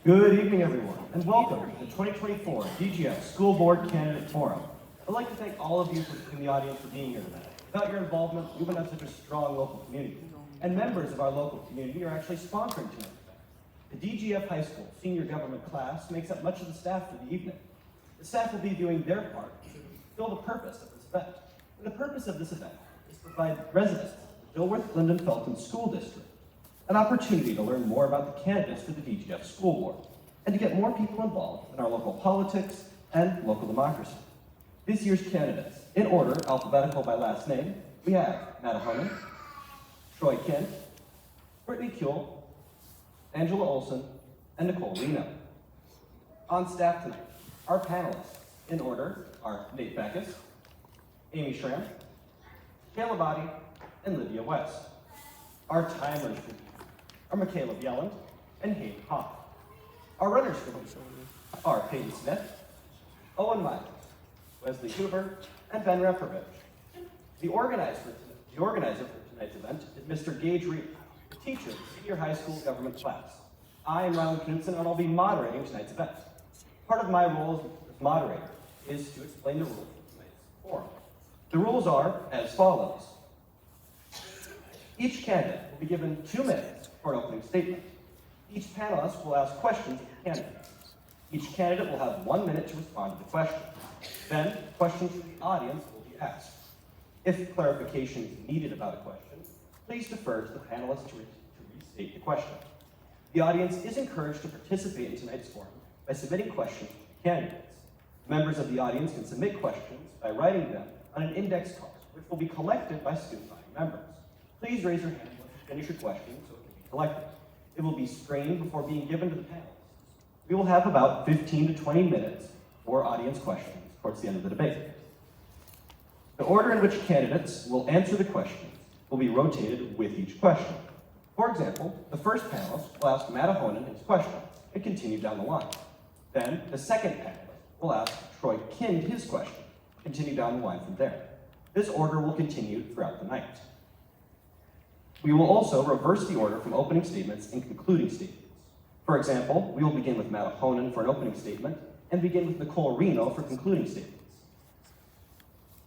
Good evening, everyone, and welcome to the 2024 DGF School Board Candidate Forum. I'd like to thank all of you in the audience for being here tonight. Without your involvement, we wouldn't have such a strong local community. And members of our local community are actually sponsoring tonight's event. The DGF High School Senior Government class makes up much of the staff for the evening. The staff will be doing their part to fulfill the purpose of this event. And the purpose of this event is to provide residents of the Dilworth-Glendon-Felton School District an opportunity to learn more about the candidates for the DGF School Board and to get more people involved in our local politics and local democracy. This year's candidates, in order, alphabetical by last name, we have Matt Ahonen, Troy Kent, Brittany Kuehl, Angela Olson, and Nicole Reno. On staff tonight, our panelists, in order, are Nate Backus, Amy Schramm, Kayla Body, and Lydia West. Our timers are Michaela Bjelland and Hayden Hoff. Our runners for the week are Peyton Smith, Owen Meyer, Wesley Hoover, and Ben Repovich. The organizer for tonight's event is Mr. Gage Reed, the teacher of the senior high school government class. I am Rylan Knudsen, and I'll be moderating tonight's event. Part of my role as moderator is to explain the rules of tonight's forum. The rules are as follows. Each candidate will be given 2 minutes for an opening statement. Each panelist will ask questions of the candidate. Each candidate will have 1 minute to respond to the question. Then, questions from the audience will be asked. If clarification is needed about a question, please defer to the panelists to restate the question. The audience is encouraged to participate in tonight's forum by submitting questions to the candidates. Members of the audience can submit questions by writing them on an index card, which will be collected by student body members. Please raise your hand once you finish your question so it can be collected. It will be screened before being given to the panelists. We will have about 15 to 20 minutes for audience questions towards the end of the debate. The order in which candidates will answer the questions will be rotated with each question. For example, the first panelist will ask Matt Ahonen his question and continue down the line. Then, the second panelist will ask Troy Kind his question and continue down the line from there. This order will continue throughout the night. We will also reverse the order from opening statements and concluding statements. For example, we will begin with Matt Ahonen for an opening statement and begin with Nicole Reno for concluding statements.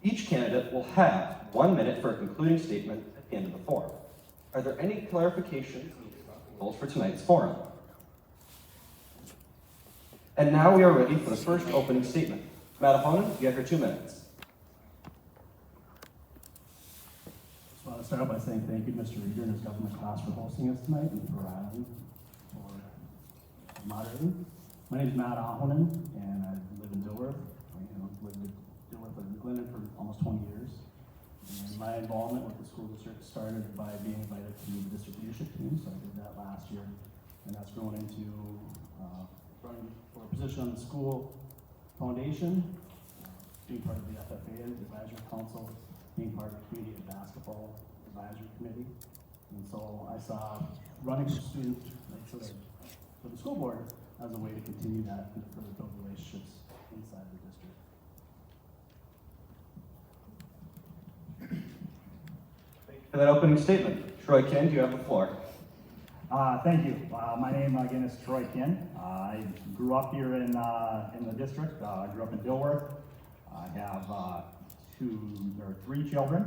Each candidate will have 1 minute for a concluding statement at the end of the forum. Are there any clarifications needed about the rules for tonight's forum? And now we are ready for the first opening statement. Matt Ahonen, you have your 2 minutes. I want to start out by saying thank you to Mr. Reeder and his government class for hosting us tonight and for Rylan for moderating. My name is Matt Ahonen, and I live in Dilworth. Lived in Dilworth and Glendon for almost 20 years. And my involvement with the school district started by being invited to the district leadership team, so I did that last year. And that's grown into running for a position on the school foundation, being part of the FFA Advisory Council, being part of the Community Basketball Advisory Committee. And so I saw running for student for the school board as a way to continue that and further build relationships inside the district. Thank you for that opening statement. Troy Kind, you have the floor. Thank you. My name again is Troy Kind. I grew up here in the district. I grew up in Dilworth. I have 3 children,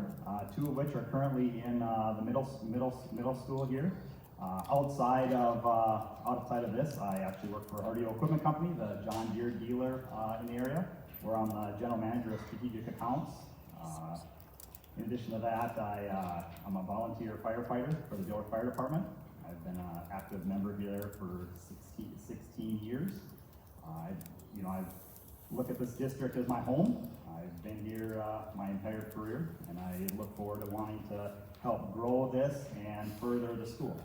2 of which are currently in the middle school here. Outside of this, I actually work for RDO Equipment Company, the John Deere dealer in the area, where I'm the general manager of strategic accounts. In addition to that, I'm a volunteer firefighter for the Dilworth Fire Department. I've been an active member here for 16 years. I look at this district as my home. I've been here my entire career, and I look forward to wanting to help grow this and further the school.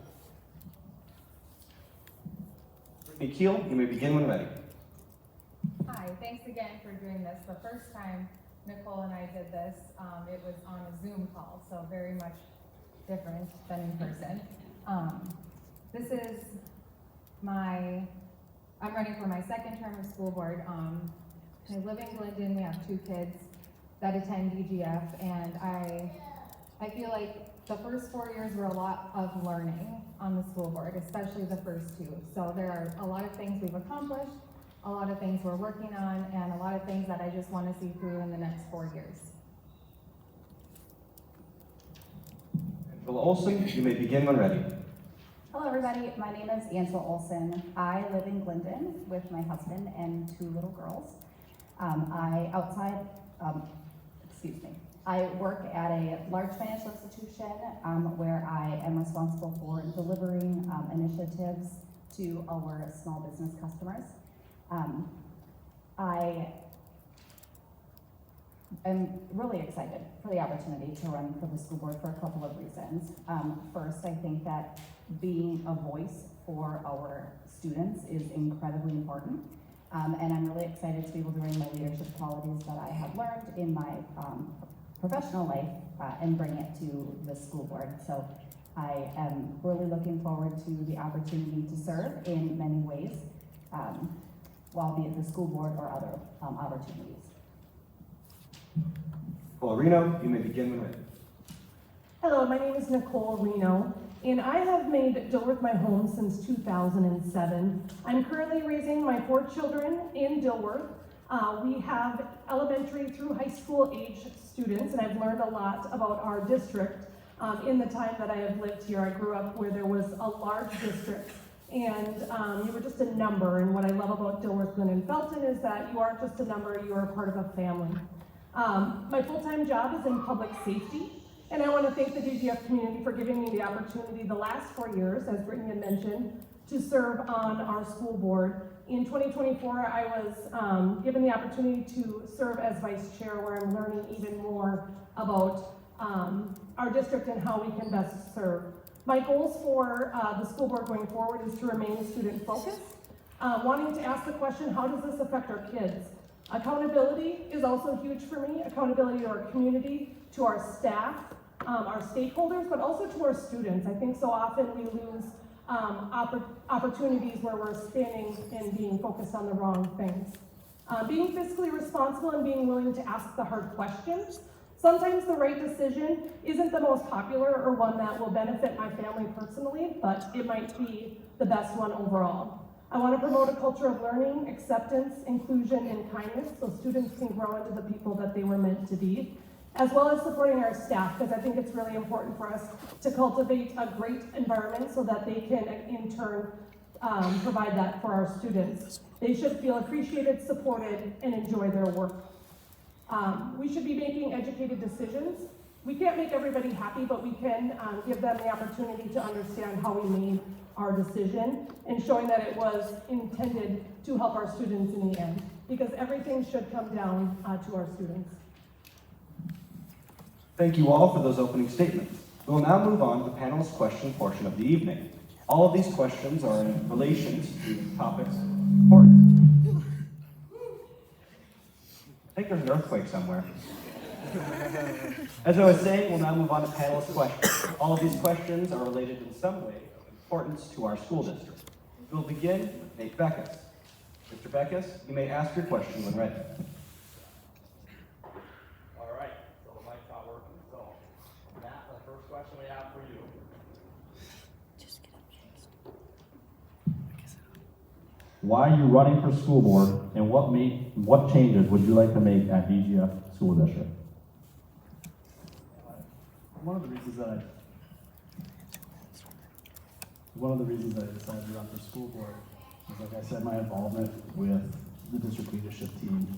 Brittany Kuehl, you may begin when ready. Hi, thanks again for doing this. The first time Nicole and I did this, it was on a Zoom call, so very much different than in person. This is I'm running for my second term of school board. I live in Glendon. We have 2 kids that attend DGF, and I feel like the first 4 years were a lot of learning. on the school board, especially the first two. So there are a lot of things we've accomplished, a lot of things we're working on, and a lot of things that I just want to see through in the next 4 years. Angela Olson, you may begin when ready. Hello everybody, my name is Angela Olson. I live in Glendon with my husband and 2 little girls. I work at a large financial institution where I am responsible for delivering initiatives to our small business customers. I am really excited for the opportunity to run for the school board for a couple of reasons. First, I think that being a voice for our students is incredibly important. And I'm really excited to be able to bring the leadership qualities that I have learned in my professional life and bring it to the school board. So I am really looking forward to the opportunity to serve in many ways, while be it the school board or other opportunities. Nicole Reno, you may begin when ready. Hello, my name is Nicole Reno, and I have made Dilworth my home since 2007. I'm currently raising my 4 children in Dilworth. We have elementary through high school age students, and I've learned a lot about our district in the time that I have lived here. I grew up where there was a large district, and you were just a number. And what I love about Dilworth, Glen, and Felton is that you aren't just a number, you are a part of a family. My full-time job is in public safety, and I want to thank the DGF community for giving me the opportunity the last 4 years, as Brittany had mentioned, to serve on our school board. In 2024, I was given the opportunity to serve as vice chair, where I'm learning even more about our district and how we can best serve. My goals for the school board going forward is to remain student focused, wanting to ask the question, how does this affect our kids? Accountability is also huge for me, accountability to our community, to our staff, our stakeholders, but also to our students. I think so often we lose opportunities where we're standing and being focused on the wrong things. Being fiscally responsible and being willing to ask the hard questions. Sometimes the right decision isn't the most popular or one that will benefit my family personally, but it might be the best one overall. I want to promote a culture of learning, acceptance, inclusion, and kindness so students can grow into the people that they were meant to be, as well as supporting our staff, because I think it's really important for us to cultivate a great environment so that they can, in turn, provide that for our students. They should feel appreciated, supported, and enjoy their work. We should be making educated decisions. We can't make everybody happy, but we can give them the opportunity to understand how we made our decision and showing that it was intended to help our students in the end, because everything should come down to our students. Thank you all for those opening statements. We will now move on to the panelist question portion of the evening. All of these questions are in relation to topics important. I think there's an earthquake somewhere. As I was saying, we'll now move on to panelist questions. All of these questions are related in some way of importance to our school district. We'll begin with Nate Beckus. Mr. Beckus, you may ask your question when ready. All right, so the mic's not working. So, Matt, the first question we have for you. Why are you running for school board, and what changes would you like to make at DGF School District? One of the reasons that I decided to run for school board is, like I said, my involvement with the district leadership team,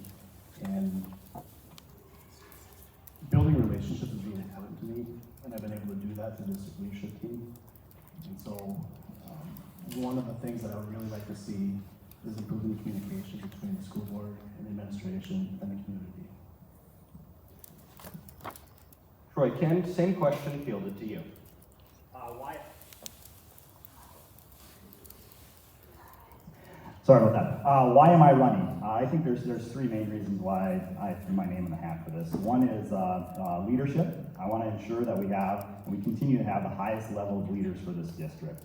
and building relationships is really important to me, and I've been able to do that through the district leadership team. And so one of the things that I would really like to see is improving communication between the school board and administration and the community. Troy Ken, same question fielded to you. Why? Sorry about that. Why am I running? I think there's 3 main reasons why I threw my name in the hat for this. One is leadership. I want to ensure that we have, and we continue to have, the highest level of leaders for this district.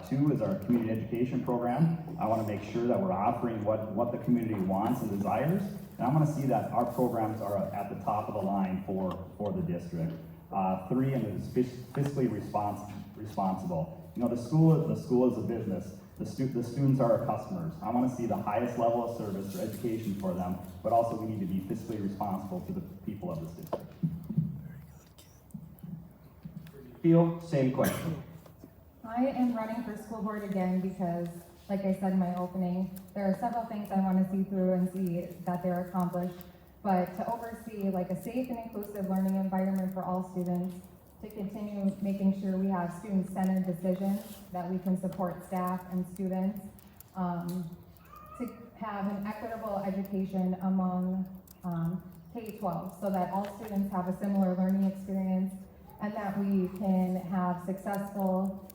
2 is our community education program. I want to make sure that we're offering what the community wants and desires, and I want to see that our programs are at the top of the line for the district. 3, and is fiscally responsible. You know, the school is a business. The students are our customers. I want to see the highest level of service or education for them, but also we need to be fiscally responsible to the people of this district. Phil, same question. I am running for school board again because, like I said in my opening, there are several things I want to see through and see that they're accomplished. But to oversee like a safe and inclusive learning environment for all students, to continue making sure we have student-centered decisions, that we can support staff and students, to have an equitable education among K-12 so that all students have a similar learning experience and that we can have successful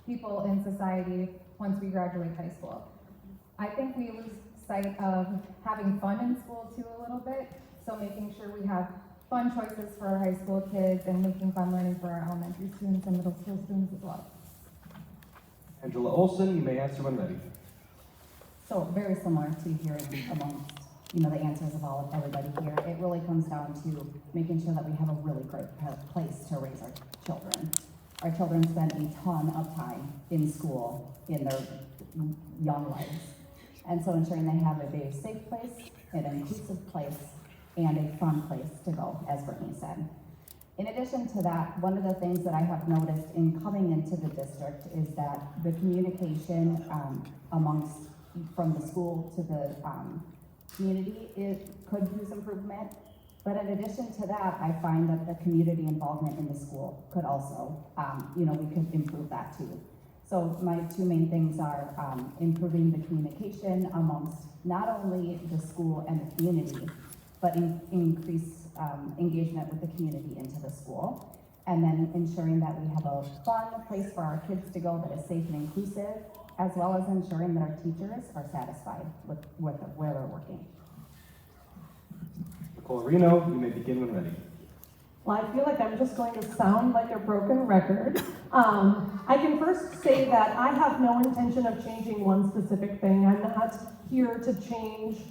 people in society once we graduate high school. I think we lose sight of having fun in school too a little bit, so making sure we have fun choices for our high school kids and making fun learning for our elementary students and middle school students as well. Angela Olson, you may answer when ready. So very similar to hearing amongst, the answers of everybody here. It really comes down to making sure that we have a really great place to raise our children. Our children spend a ton of time in school in their young lives. And so ensuring they have a very safe place, an inclusive place, and a fun place to go, as Brittany said. In addition to that, one of the things that I have noticed in coming into the district is that the communication from the school to the community could use improvement. But in addition to that, I find that the community involvement in the school could also, we could improve that too. So my two main things are improving the communication amongst not only the school and the community, but increase engagement with the community into the school. And then ensuring that we have a fun place for our kids to go that is safe and inclusive, as well as ensuring that our teachers are satisfied with where they're working. Nicole Reno, you may begin when ready. Well, I feel like I'm just going to sound like a broken record. I can first say that I have no intention of changing one specific thing. I'm not here to change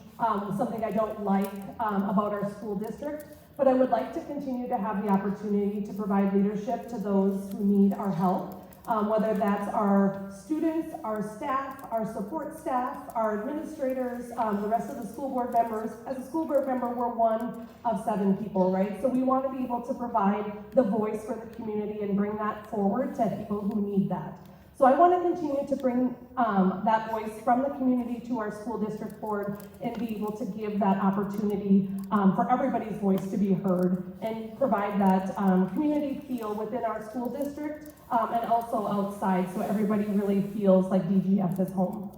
something I don't like about our school district, but I would like to continue to have the opportunity to provide leadership to those who need our help. Whether that's our students, our staff, our support staff, our administrators, the rest of the school board members. As a school board member, we're one of 7 people, right? So we want to be able to provide the voice for the community and bring that forward to people who need that. So I want to continue to bring that voice from the community to our school district board and be able to give that opportunity for everybody's voice to be heard and provide that community feel within our school district and also outside so everybody really feels like DGF is home.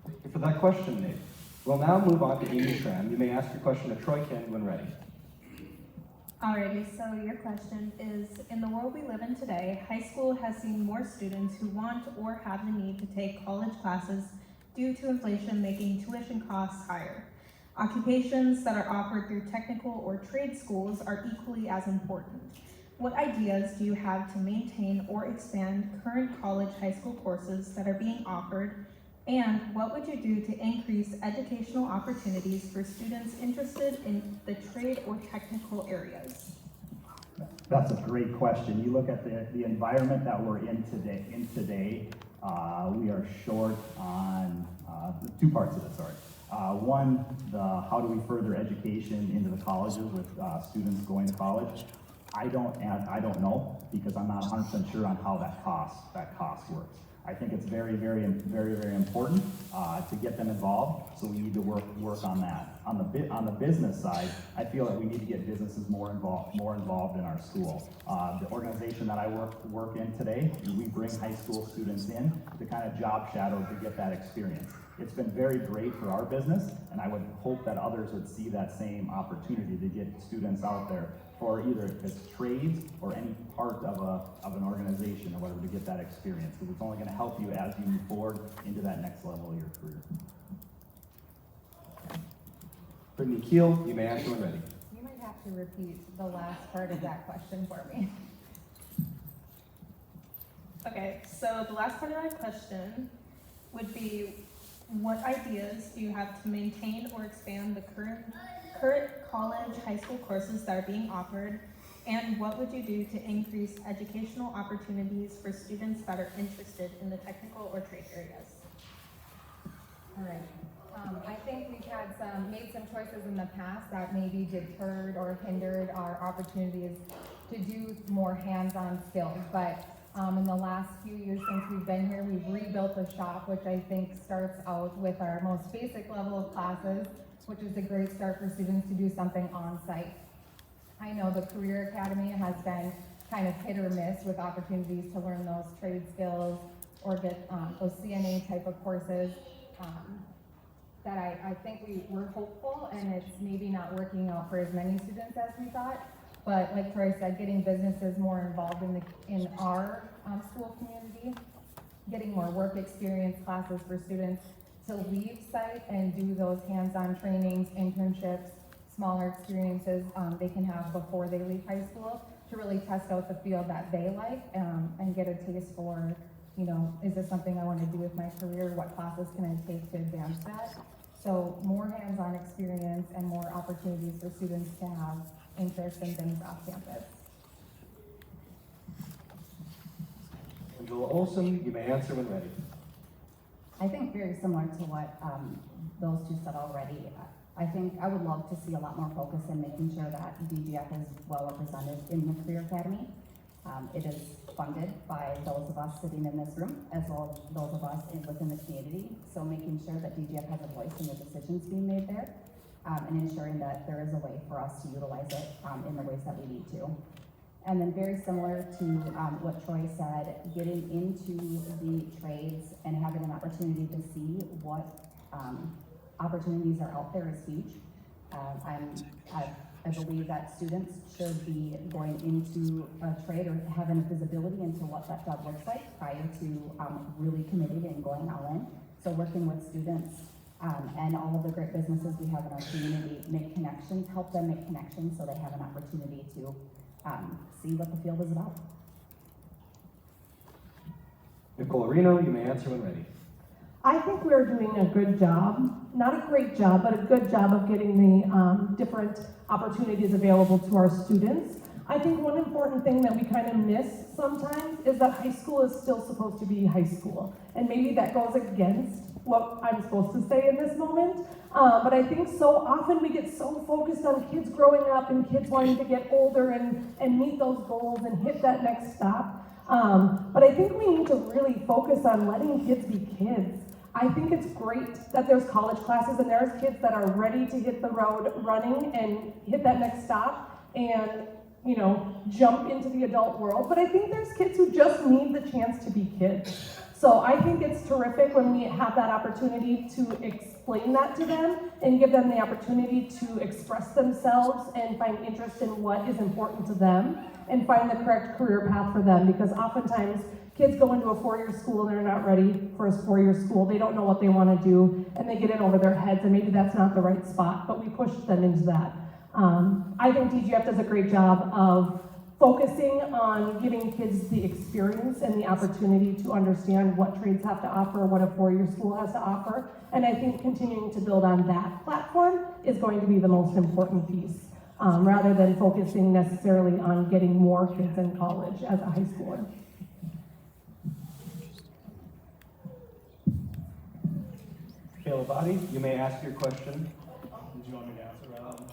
Thank you for that question, Nate. We'll now move on to Amy Tram. You may ask your question to Troy Kent when ready. Alrighty, so your question is, in the world we live in today, high school has seen more students who want or have the need to take college classes due to inflation making tuition costs higher. Occupations that are offered through technical or trade schools are equally as important. What ideas do you have to maintain or expand current high school courses that are being offered? And what would you do to increase educational opportunities for students interested in the trade or technical areas? That's a great question. You look at the environment that we're in today, we are short on 2 parts of it, sorry. One, how do we further education into the colleges with students going to college? I don't know, because I'm not 100% sure on how that cost works. I think it's very, very, very, very important to get them involved. So we need to work on that. On the business side, I feel that we need to get businesses more involved in our school. The organization that I work in today, we bring high school students in to kind of job shadow to get that experience. It's been very great for our business, and I would hope that others would see that same opportunity to get students out there for either it's trades or any part of an organization or whatever to get that experience, because it's only going to help you as you move forward into that next level of your career. Brittany Keel, you may answer when ready. You might have to repeat the last part of that question for me. Okay, so the last part of that question would be, what ideas do you have to maintain or expand the current high school courses that are being offered? And what would you do to increase educational opportunities for students that are interested in the technical or trade areas? All right. I think we've made some choices in the past that maybe deterred or hindered our opportunities to do more hands-on skills. But in the last few years since we've been here, we've rebuilt the shop, which I think starts out with our most basic level of classes, which is a great start for students to do something on-site. I know the Career Academy has been kind of hit or miss with opportunities to learn those trade skills or get those CNA type of courses. That I think we're hopeful, and it's maybe not working out for as many students as we thought. But like Troy said, getting businesses more involved in our school community, getting more work experience classes for students to leave site and do those hands-on trainings, internships, smaller experiences they can have before they leave high school to really test out the field that they like and get a taste for, you know, is this something I want to do with my career? What classes can I take to advance that? So more hands-on experience and more opportunities for students to have interest in things off campus. Angela Olson, you may answer when ready. I think very similar to what those two said already. I think I would love to see a lot more focus in making sure that DGF is well represented in the Career Academy. It is funded by those of us sitting in this room, as well as those of us within the community. So making sure that DGF has a voice in the decisions being made there, and ensuring that there is a way for us to utilize it in the ways that we need to. And then very similar to what Troy said, getting into the trades and having an opportunity to see what opportunities are out there is huge. I believe that students should be going into a trade or having a visibility into what that job looks like prior to really committing and going all in. So working with students and all of the great businesses we have in our community, make connections, help them make connections so they have an opportunity to see what the field is about. Nicole Reno, you may answer when ready. I think we're doing a good job, not a great job, but a good job of getting the different opportunities available to our students. I think one important thing that we kind of miss sometimes is that high school is still supposed to be high school. And maybe that goes against what I'm supposed to say in this moment. But I think so often we get so focused on kids growing up and kids wanting to get older and meet those goals and hit that next stop. But I think we need to really focus on letting kids be kids. I think it's great that there's college classes and there's kids that are ready to hit the road running and hit that next stop and, you know, jump into the adult world. But I think there's kids who just need the chance to be kids. So I think it's terrific when we have that opportunity to explain that to them and give them the opportunity to express themselves and find interest in what is important to them and find the correct career path for them, because oftentimes kids go into a four-year school and they're not ready for a four-year school. They don't know what they want to do and they get in over their heads, and maybe that's not the right spot, but we push them into that. I think DGF does a great job of focusing on giving kids the experience and the opportunity to understand what trades have to offer, what a four-year school has to offer. And I think continuing to build on that platform is going to be the most important piece, rather than focusing necessarily on getting more kids in college as a high schooler. Caleb Body, you may ask your question. Did you want me to answer rather than?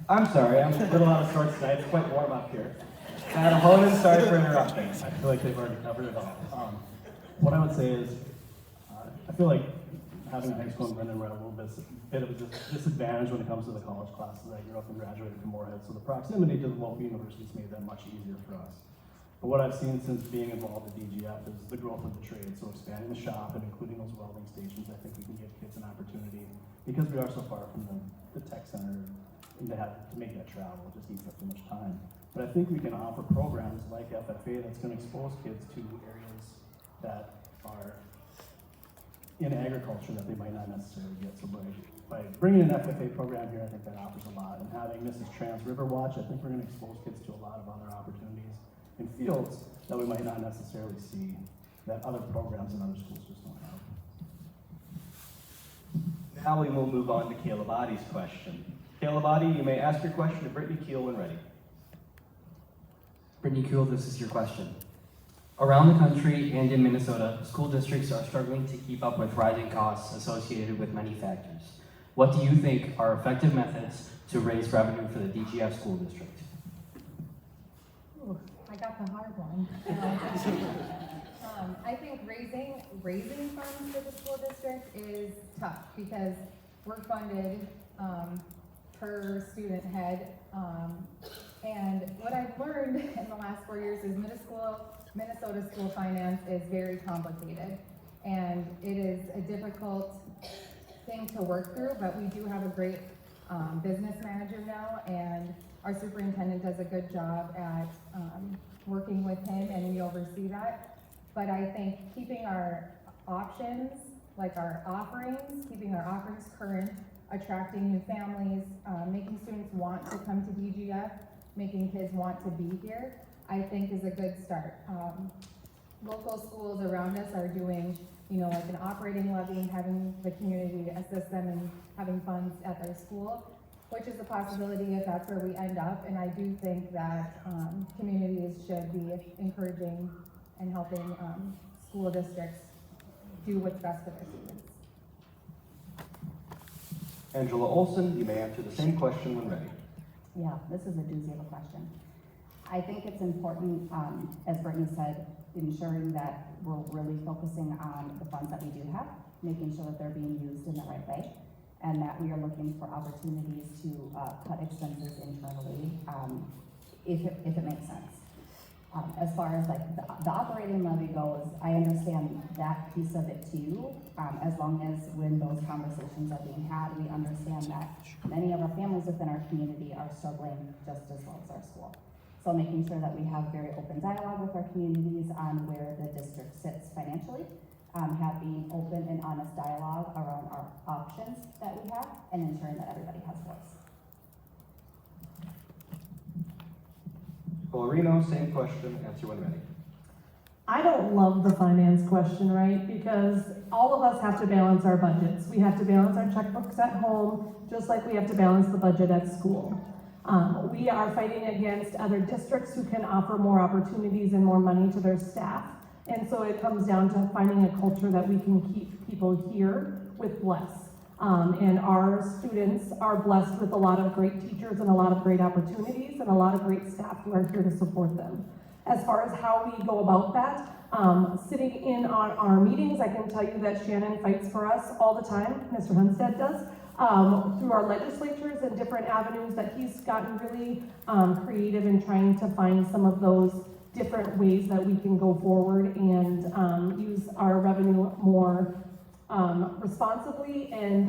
I'm sorry, I'm a little out of sorts tonight. It's quite warm up here. Madam Honan, sorry for interrupting. I feel like they've already covered it all. What I would say is, I feel like having a high school in Brendan, we're at a little bit of a disadvantage when it comes to the college classes. I grew up and graduated from Moorhead, so the proximity to the local universities made that much easier for us. But what I've seen since being involved at DGF is the growth of the trade. So expanding the shop and including those welding stations, I think we can give kids an opportunity, because we are so far from the tech center, and to make that travel, it just eats up too much time. But I think we can offer programs like FFA that's going to expose kids to areas that are in agriculture that they might not necessarily get. So by bringing an FFA program here, I think that offers a lot. And having Mrs. Trans River Watch, I think we're going to expose kids to a lot of other opportunities in fields that we might not necessarily see, that other programs in other schools just don't have. Now we will move on to Caleb Body's question. Caleb Body, you may ask your question to Brittany Keel when ready. Brittany Kuhl, this is your question. Around the country and in Minnesota, school districts are struggling to keep up with rising costs associated with many factors. What do you think are effective methods to raise revenue for the DGF School District? Ooh, I got the hard one. I think raising funds for the school district is tough because we're funded per student head. And what I've learned in the last 4 years is Minnesota school finance is very complicated. And it is a difficult thing to work through, but we do have a great business manager now, and our superintendent does a good job at working with him, and we oversee that. But I think keeping our options, like our offerings, keeping our offerings current, attracting new families, making students want to come to DGF, making kids want to be here, I think is a good start. Local schools around us are doing, like an operating levy and having the community assist them in having funds at their school, which is a possibility if that's where we end up. And I do think that communities should be encouraging and helping school districts do what's best for their students. Angela Olson, you may answer the same question when ready. Yeah, this is a doozy of a question. I think it's important, as Brittany said, ensuring that we're really focusing on the funds that we do have, making sure that they're being used in the right way, and that we are looking for opportunities to cut expenses internally, if it makes sense. As far as like the operating levy goes, I understand that piece of it too, as long as when those conversations are being had, we understand that many of our families within our community are struggling just as well as our school. So making sure that we have very open dialogue with our communities on where the district sits financially, having open and honest dialogue around our options that we have, and ensuring that everybody has voice. Colorino, same question, answer when ready. I don't love the finance question, right? Because all of us have to balance our budgets. We have to balance our checkbooks at home, just like we have to balance the budget at school. We are fighting against other districts who can offer more opportunities and more money to their staff. And so it comes down to finding a culture that we can keep people here with less. And our students are blessed with a lot of great teachers and a lot of great opportunities and a lot of great staff who are here to support them. As far as how we go about that, sitting in on our meetings, I can tell you that Shannon fights for us all the time, Mr. Hunstead does, through our legislatures and different avenues that he's gotten really creative in trying to find some of those different ways that we can go forward and use our revenue more responsibly and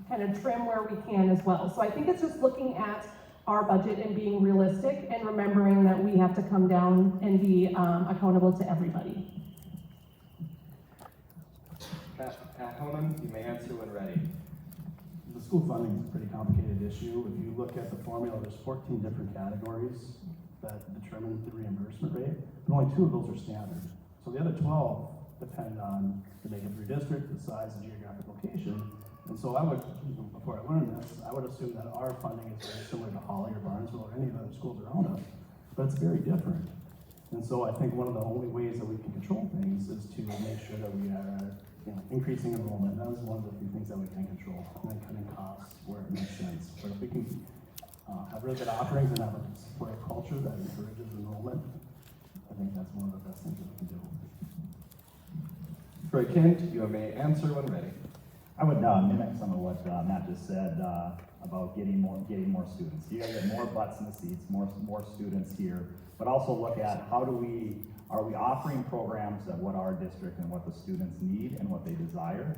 kind of trim where we can as well. So I think it's just looking at our budget and being realistic and remembering that we have to come down and be accountable to everybody. Pat Honan, you may answer when ready. The school funding is a pretty complicated issue. If you look at the formula, there's 14 different categories that determine the reimbursement rate, but only 2 of those are standard. So the other 12 depend on the negative district, the size, and geographic location. And so I would, before I learned this, I would assume that our funding is very similar to Holly or Barnesville or any of the other schools around us, but it's very different. And so I think one of the only ways that we can control things is to make sure that we are increasing enrollment. That is one of the few things that we can control, and then cutting costs where it makes sense. But if we can have really good offerings and have a supportive culture that encourages enrollment, I think that's one of the best things that we can do. Troy Kent, you may answer when ready. I would mimic some of what Matt just said about getting more students. You gotta get more butts in the seats, more students here, but also look at are we offering programs that what our district and what the students need and what they desire?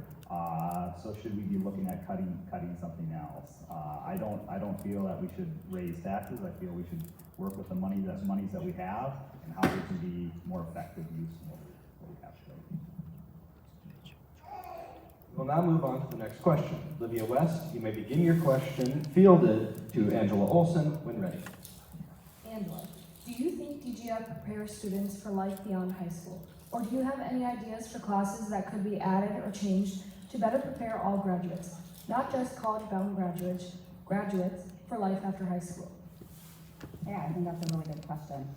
So should we be looking at cutting something else? I don't feel that we should raise taxes. I feel we should work with the monies that we have and how we can be more effective use of what we have today. We'll now move on to the next question. Olivia West, you may begin your question fielded to Angela Olson when ready. Angela, do you think DGF prepares students for life beyond high school? Or do you have any ideas for classes that could be added or changed to better prepare all graduates, not just college-bound graduates for life after high school? Yeah, I think that's a really good question.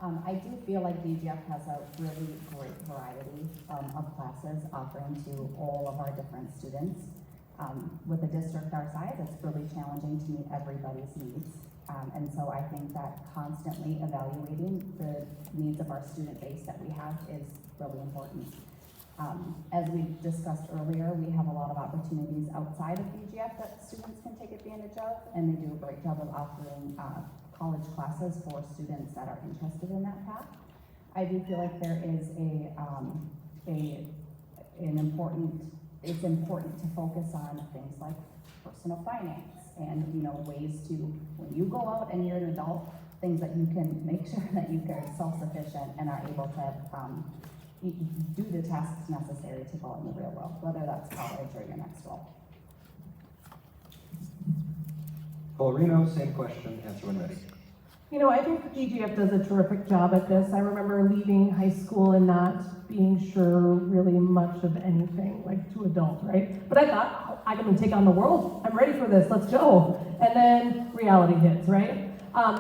I do feel like DGF has a really great variety of classes offering to all of our different students. With a district our size, it's really challenging to meet everybody's needs. And so I think that constantly evaluating the needs of our student base that we have is really important. As we discussed earlier, we have a lot of opportunities outside of DGF that students can take advantage of, and they do a great job of offering college classes for students that are interested in that path. I do feel like there is it's important to focus on things like personal finance and ways to, when you go out and you're an adult, things that you can make sure that you are self-sufficient and are able to do the tasks necessary to go in the real world, whether that's college or your next role. Colorino, same question, answer when ready. I think DGF does a terrific job at this. I remember leaving high school and not being sure really much of anything, like to adult, right? But I thought, I'm gonna take on the world. I'm ready for this, let's go. And then reality hits, right?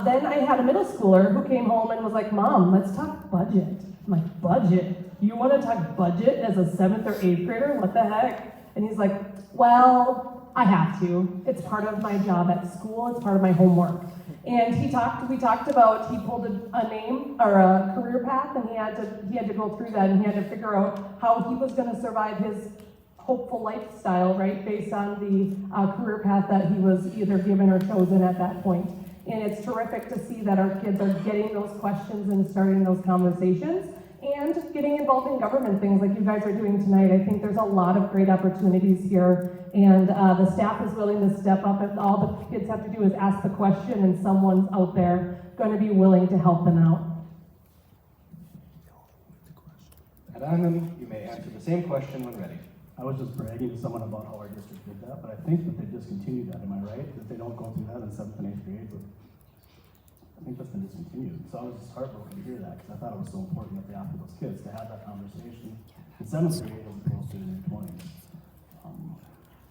Then I had a middle schooler who came home and was like, Mom, let's talk budget. I'm like, budget? You wanna talk budget as a 7th or 8th grader? What the heck? And he's like, well, I have to. It's part of my job at school, it's part of my homework. And we talked about, he pulled a name or a career path, and he had to go through that, and he had to figure out how he was gonna survive his hopeful lifestyle, right, based on the career path that he was either given or chosen at that point. And it's terrific to see that our kids are getting those questions and starting those conversations and getting involved in government things like you guys are doing tonight. I think there's a lot of great opportunities here, and the staff is willing to step up, and all the kids have to do is ask the question, and someone's out there going to be willing to help them out. And Anand, you may answer the same question when ready. I was just bragging to someone about how our district did that, but I think that they discontinued that, am I right? That they don't go through that in 7th and 8th grade, but I think that's been discontinued. So I was just heartbroken to hear that, because I thought it was so important that they offer those kids to have that conversation in 7th grade as opposed to in their 20s.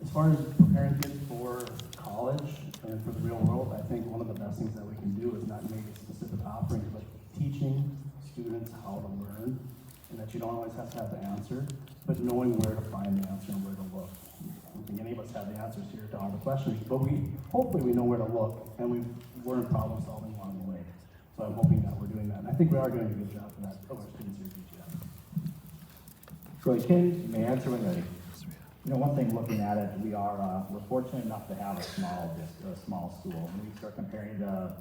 As far as preparing kids for college and for the real world, I think one of the best things that we can do is not make specific offerings, but teaching students how to learn, and that you don't always have to have the answer, but knowing where to find the answer and where to look. I don't think any of us have the answers here to all the questions, but hopefully we know where to look, and we've learned problem solving along the way. So I'm hoping that we're doing that, and I think we are doing a good job for that for our students here at DGF. Troy King, you may answer when ready. One thing looking at it, we're fortunate enough to have a small school. When we start comparing to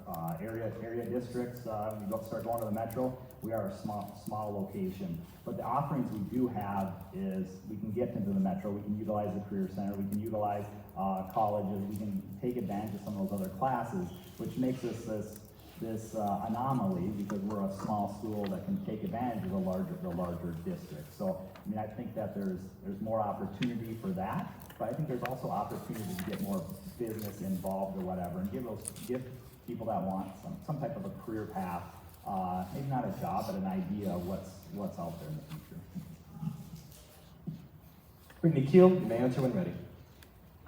area districts, when we start going to the metro, we are a small location. But the offerings we do have is we can get into the metro, we can utilize the career center, we can utilize colleges, we can take advantage of some of those other classes, which makes us this anomaly, because we're a small school that can take advantage of the larger district. So, I think that there's more opportunity for that, but I think there's also opportunity to get more business involved or whatever, and give people that want some type of a career path, maybe not a job, but an idea of what's out there in the future. Brittany Keel, you may answer when ready.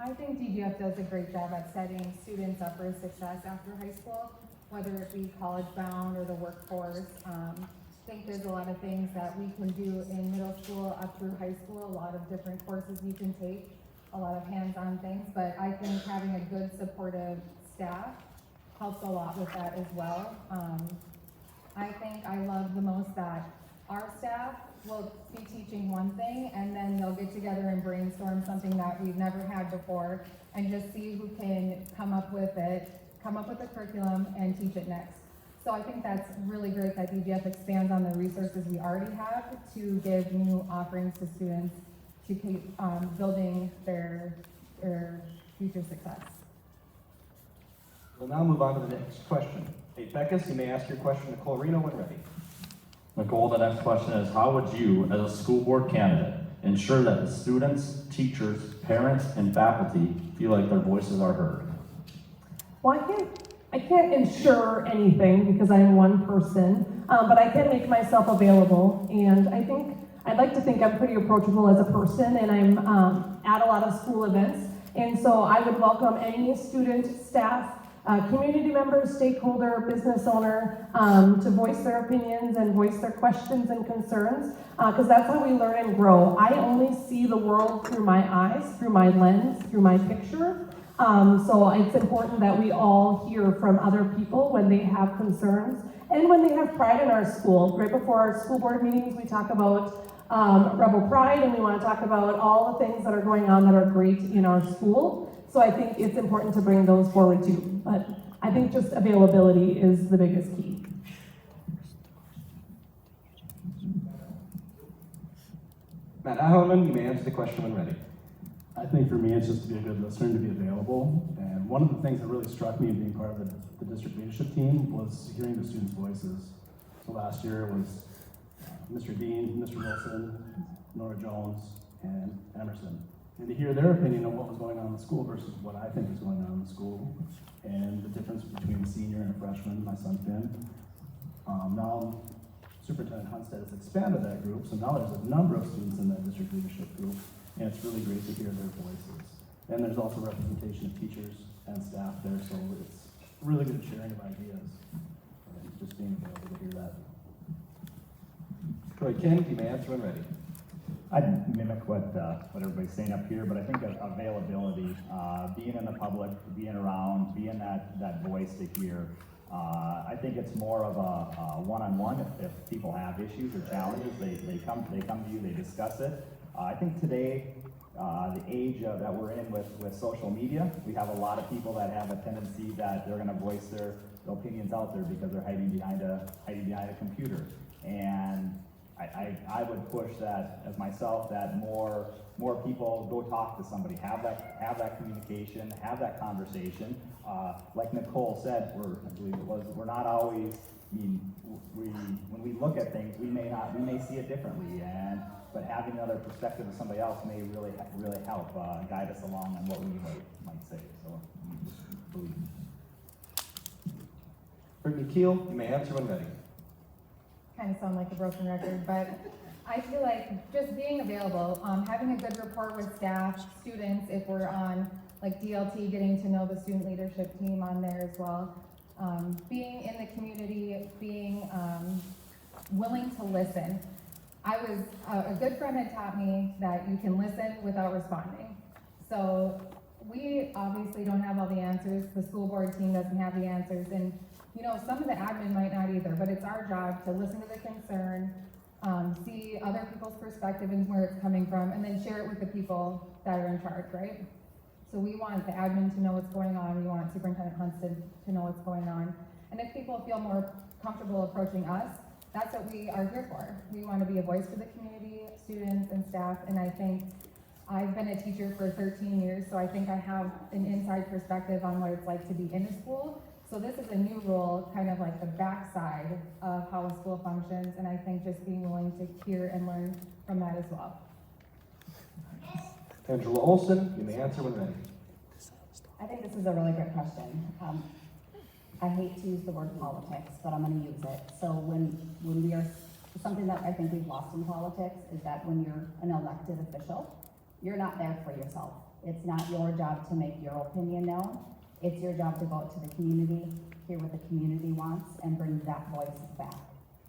I think DGF does a great job at setting students up for success after high school, whether it be college bound or the workforce. I think there's a lot of things that we can do in middle school up through high school, a lot of different courses you can take, a lot of hands-on things, but I think having a good supportive staff helps a lot with that as well. I think I love the most that our staff will be teaching one thing, and then they'll get together and brainstorm something that we've never had before, and just see who can come up with a curriculum and teach it next. So I think that's really great that DGF expands on the resources we already have to give new offerings to students to keep building their future success. We'll now move on to the next question. Hey, Beckus, you may ask your question to Colorino when ready. Nicole, the next question is, how would you, as a school board candidate, ensure that the students, teachers, parents, and faculty feel like their voices are heard? Well, I can't ensure anything because I'm one person, but I can make myself available, and I'd like to think I'm pretty approachable as a person, and I'm at a lot of school events, and so I would welcome any student, staff, community member, stakeholder, business owner, to voice their opinions and voice their questions and concerns, because that's how we learn and grow. I only see the world through my eyes, through my lens, through my picture. So it's important that we all hear from other people when they have concerns and when they have pride in our school. Right before our school board meetings, we talk about Rebel Pride, and we want to talk about all the things that are going on that are great in our school. So I think it's important to bring those forward too. But I think just availability is the biggest key. Matt Ahonen, you may answer the question when ready. I think for me, it's just to be a good listener and to be available. And one of the things that really struck me in being part of the district leadership team was hearing the students' voices. So last year it was Mr. Dean, Mr. Wilson, Nora Jones, and Emerson. And to hear their opinion on what was going on in the school versus what I think is going on in the school, and the difference between a senior and a freshman, my son Finn. Now Superintendent Hunstead has expanded that group, so now there's a number of students in that district leadership group, and it's really great to hear their voices. And there's also representation of teachers and staff there, so it's really good sharing of ideas, and just being able to hear that. Troy King, you may answer when ready. I'd mimic what everybody's saying up here, but I think availability, being in the public, being around, being that voice to hear. I think it's more of a one-on-one. If people have issues or challenges, they come to you, they discuss it. I think today, the age that we're in with social media, we have a lot of people that have a tendency that they're going to voice their opinions out there because they're hiding behind a computer. And I would push that as myself, that more people go talk to somebody, have that communication, have that conversation. Like Nicole said, we're not always. I mean, when we look at things, we may see it differently, but having another perspective of somebody else may really help guide us along on what we might say. So, believe. Brittany Keel, you may answer when ready. Kind of sound like a broken record, but I feel like just being available, having a good rapport with staff, students, if we're on like DLT, getting to know the student leadership team on there as well. Being in the community, being willing to listen. A good friend had taught me that you can listen without responding. So we obviously don't have all the answers. The school board team doesn't have the answers, and you know, some of the admin might not either, but it's our job to listen to the concern, see other people's perspective and where it's coming from, and then share it with the people that are in charge, right? So we want the admin to know what's going on, we want Superintendent Hunstead to know what's going on. And if people feel more comfortable approaching us, that's what we are here for. We want to be a voice for the community, students and staff, and I think I've been a teacher for 13 years, so I think I have an inside perspective on what it's like to be in a school. So this is a new role, kind of like the backside of how a school functions, and I think just being willing to hear and learn from that as well. Angela Olson, you may answer when ready. I think this is a really great question. I hate to use the word politics, but I'm going to use it. So when we are, something that I think we've lost in politics is that when you're an elected official, you're not there for yourself. It's not your job to make your opinion known. It's your job to go out to the community, hear what the community wants, and bring that voice back.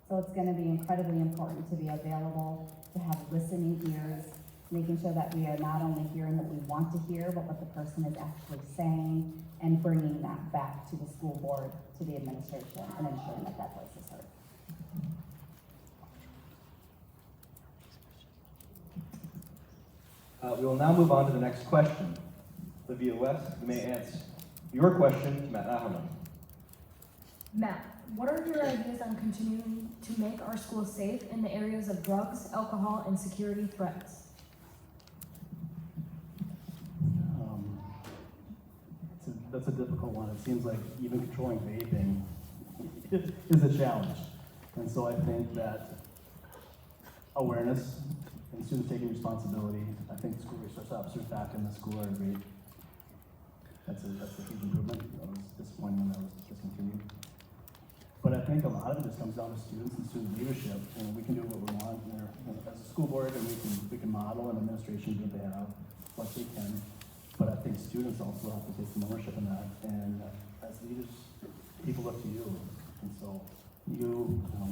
So it's going to be incredibly important to be available, to have listening ears, making sure that we are not only hearing what we want to hear, but what the person is actually saying, and bringing that back to the school board, to the administration, and ensuring that that voice is heard. We will now move on to the next question. Olivia West, you may answer your question to Matt Ahonen. Matt, what are your ideas on continuing to make our schools safe in the areas of drugs, alcohol, and security threats? That's a difficult one. It seems like even controlling vaping is a challenge. And so I think that awareness and students taking responsibility, I think school resource officers back in the school are great. That's a huge improvement. That was disappointing when that was discontinued. But I think a lot of it just comes down to students and student leadership. And we can do what we want there as a school board, and we can model, and administration do what they have, what they can. But I think students also have to take some ownership in that, and as leaders, people look to you, and so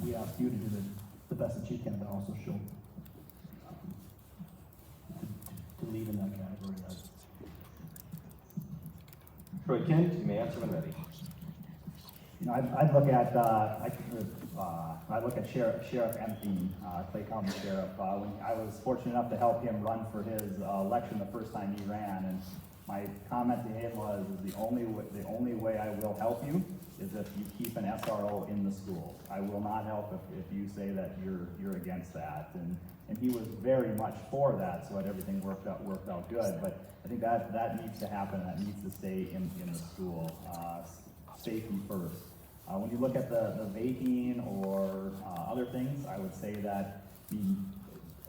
we ask you to do the best that you can, but also show, to lead in that category. Troy Kent, you may answer when ready. You know, I'd look at Sheriff Empty, Clay County Sheriff. When I was fortunate enough to help him run for his election the first time he ran, and my comment to him was, the only way I will help you is if you keep an SRO in the school. I will not help if you say that you're against that. And he was very much for that, so that everything worked out good. But I think that needs to happen. That needs to stay in the school. Safety first. When you look at the vaping or other things, I would say that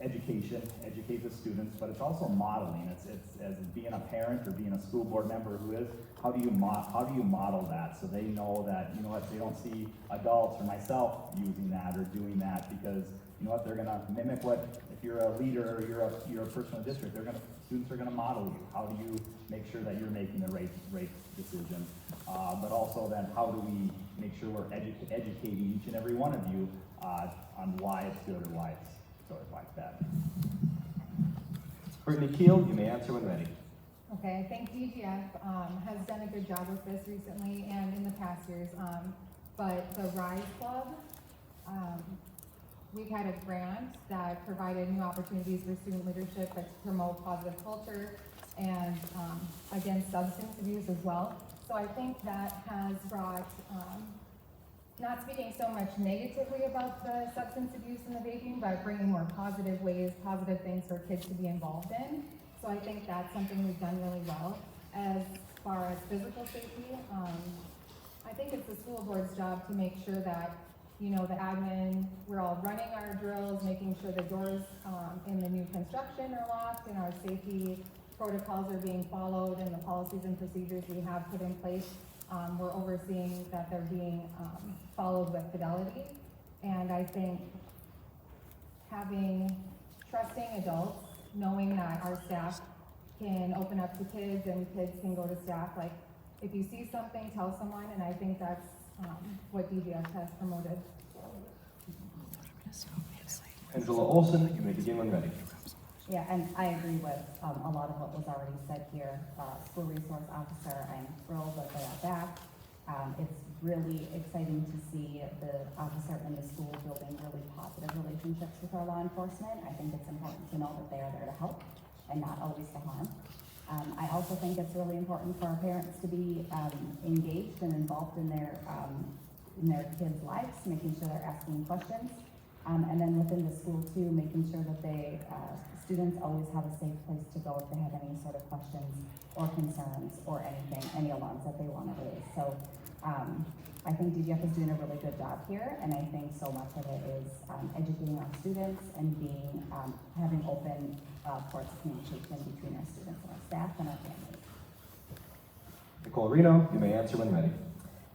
educate the students, but it's also modeling. It's as being a parent or being a school board member who is, how do you model that so they know that, you know what, they don't see adults or myself using that or doing that, because you know what, they're gonna mimic what, if you're a leader or you're a person in the district, students are gonna model you. How do you make sure that you're making the right decision? But also then, how do we make sure we're educating each and every one of you on why it's good or why it's sort of like that. Brittany Keel, you may answer when ready. Okay, I think DGF has done a good job with this recently and in the past years. But the Rise Club, we've had a grant that provided new opportunities for student leadership that promote positive culture and against substance abuse as well. So I think that has brought, not speaking so much negatively about the substance abuse and the vaping, but bringing more positive ways, positive things for kids to be involved in. So I think that's something we've done really well. As far as physical safety, I think it's the school board's job to make sure that, you know, the admin, we're all running our drills, making sure the doors in the new construction are locked and our safety protocols are being followed and the policies and procedures we have put in place. We're overseeing that they're being followed with fidelity. And I think trusting adults, knowing that our staff can open up to kids and kids can go to staff, like if you see something, tell someone, and I think that's what DGF has promoted. Angela Olson, you may begin when ready. Yeah, and I agree with a lot of what was already said here. School resource officer, I'm thrilled that they are back. It's really exciting to see the officer in the school building really positive relationships with our law enforcement. I think it's important to know that they are there to help and not always to harm. I also think it's really important for our parents to be engaged and involved in their kids' lives, making sure they're asking questions. And then within the school too, making sure that students always have a safe place to go if they have any sort of questions or concerns or anything, any alarms that they want to raise. So I think DGF is doing a really good job here, and I think so much of it is educating our students and having open ports of communication between our students and our staff and our families. Nicole Reno, you may answer when ready.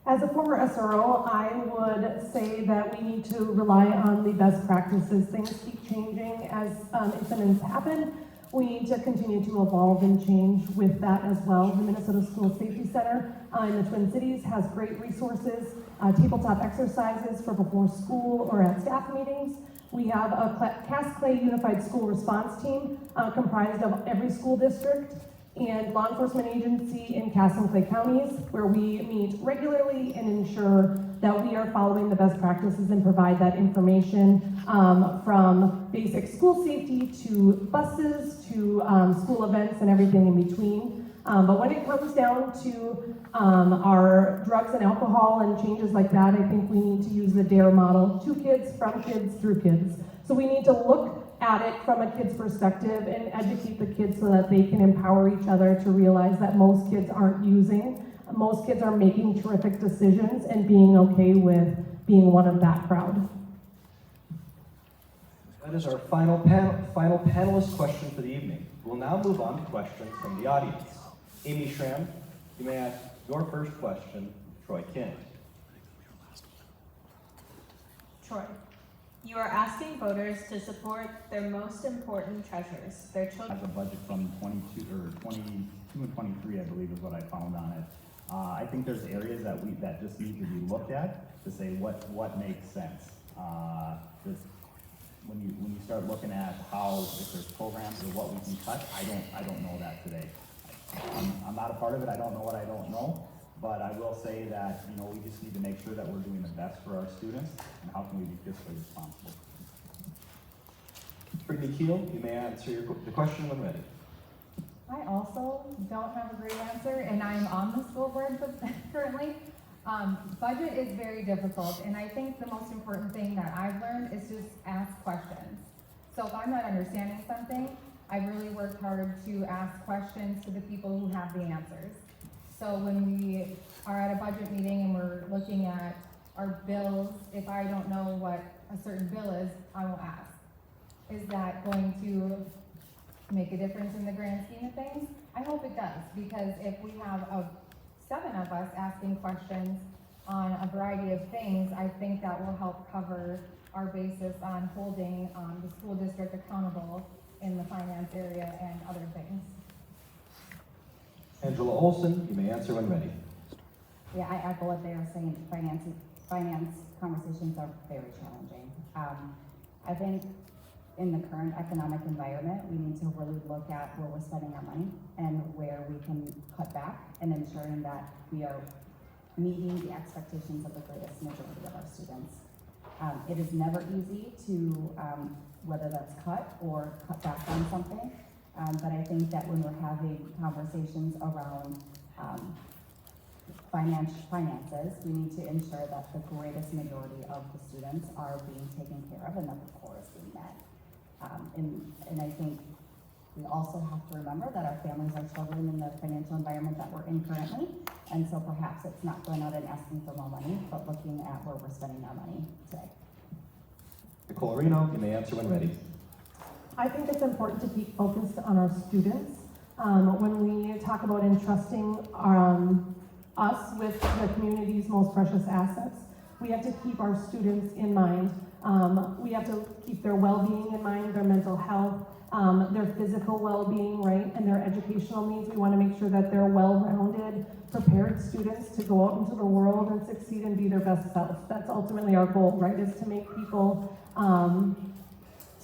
As a former SRO, I would say that we need to rely on the best practices. Things keep changing as incidents happen. We need to continue to evolve and change with that as well. The Minnesota School Safety Center in the Twin Cities has great resources, tabletop exercises for before school or at staff meetings. We have a Cass Clay Unified School Response Team comprised of every school district and law enforcement agency in Cass and Clay counties, where we meet regularly and ensure that we are following the best practices and provide that information from basic school safety to buses to school events and everything in between. But when it comes down to our drugs and alcohol and changes like that, I think we need to use the DARE model, to kids, from kids, through kids. So we need to look at it from a kid's perspective and educate the kids so that they can empower each other to realize that most kids aren't using. Most kids are making terrific decisions and being okay with being one of that crowd. That is our final panelist question for the evening. We'll now move on to questions from the audience. Amy Schramm, you may ask your first question, Troy Kent. Troy, You are asking voters to support their most important treasures, their children. Has a budget from 22 and 23, I believe is what I found on it. I think there's areas that just need to be looked at to say what makes sense. When you start looking at how, if there's programs or what we can cut, I don't know that today. I'm not a part of it, I don't know what I don't know, but I will say that, you know, we just need to make sure that we're doing the best for our students, and how can we be fiscally responsible. Brittany Keel, you may answer the question when ready. I also don't have a great answer, and I'm on the school board currently. Budget is very difficult, and I think the most important thing that I've learned is just ask questions. So if I'm not understanding something, I've really worked hard to ask questions to the people who have the answers. So when we are at a budget meeting and we're looking at our bills, if I don't know what a certain bill is, I will ask. Is that going to make a difference in the grand scheme of things? I hope it does, because if we have 7 of us asking questions on a variety of things, I think that will help cover our basis on holding the school district accountable in the finance area and other things. Angela Olson, you may answer when ready. Yeah, I echo what they are saying. Finance conversations are very challenging. I think in the current economic environment, we need to really look at where we're spending our money and where we can cut back, and ensuring that we are meeting the expectations of the greatest majority of our students. It is never easy to, whether that's cut or cut back on something, but I think that when we're having conversations around finances, we need to ensure that the greatest majority of the students are being taken care of and that the core is being met. And I think we also have to remember that our families are struggling in the financial environment that we're in currently, and so perhaps it's not going out and asking for more money, but looking at where we're spending our money today. Nicole Reno, you may answer when ready. I think it's important to keep focused on our students. When we talk about entrusting us with the community's most precious assets, we have to keep our students in mind. We have to keep their well-being in mind, their mental health, their physical well-being, right, and their educational needs. We want to make sure that they're well-rounded, prepared students to go out into the world and succeed and be their best self. That's ultimately our goal, right, is to make people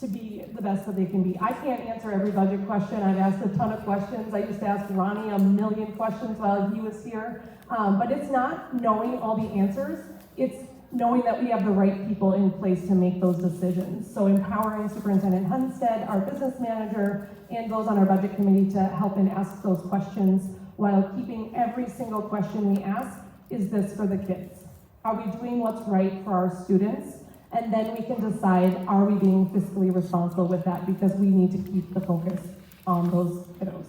to be the best that they can be. I can't answer every budget question. I've asked a ton of questions. I used to ask Ronnie a million questions while he was here. But it's not knowing all the answers. It's knowing that we have the right people in place to make those decisions. So empowering Superintendent Hunstead, our business manager, and those on our budget committee to help and ask those questions, while keeping every single question we ask, is this for the kids? Are we doing what's right for our students? And then we can decide, are we being fiscally responsible with that? Because we need to keep the focus on those kiddos.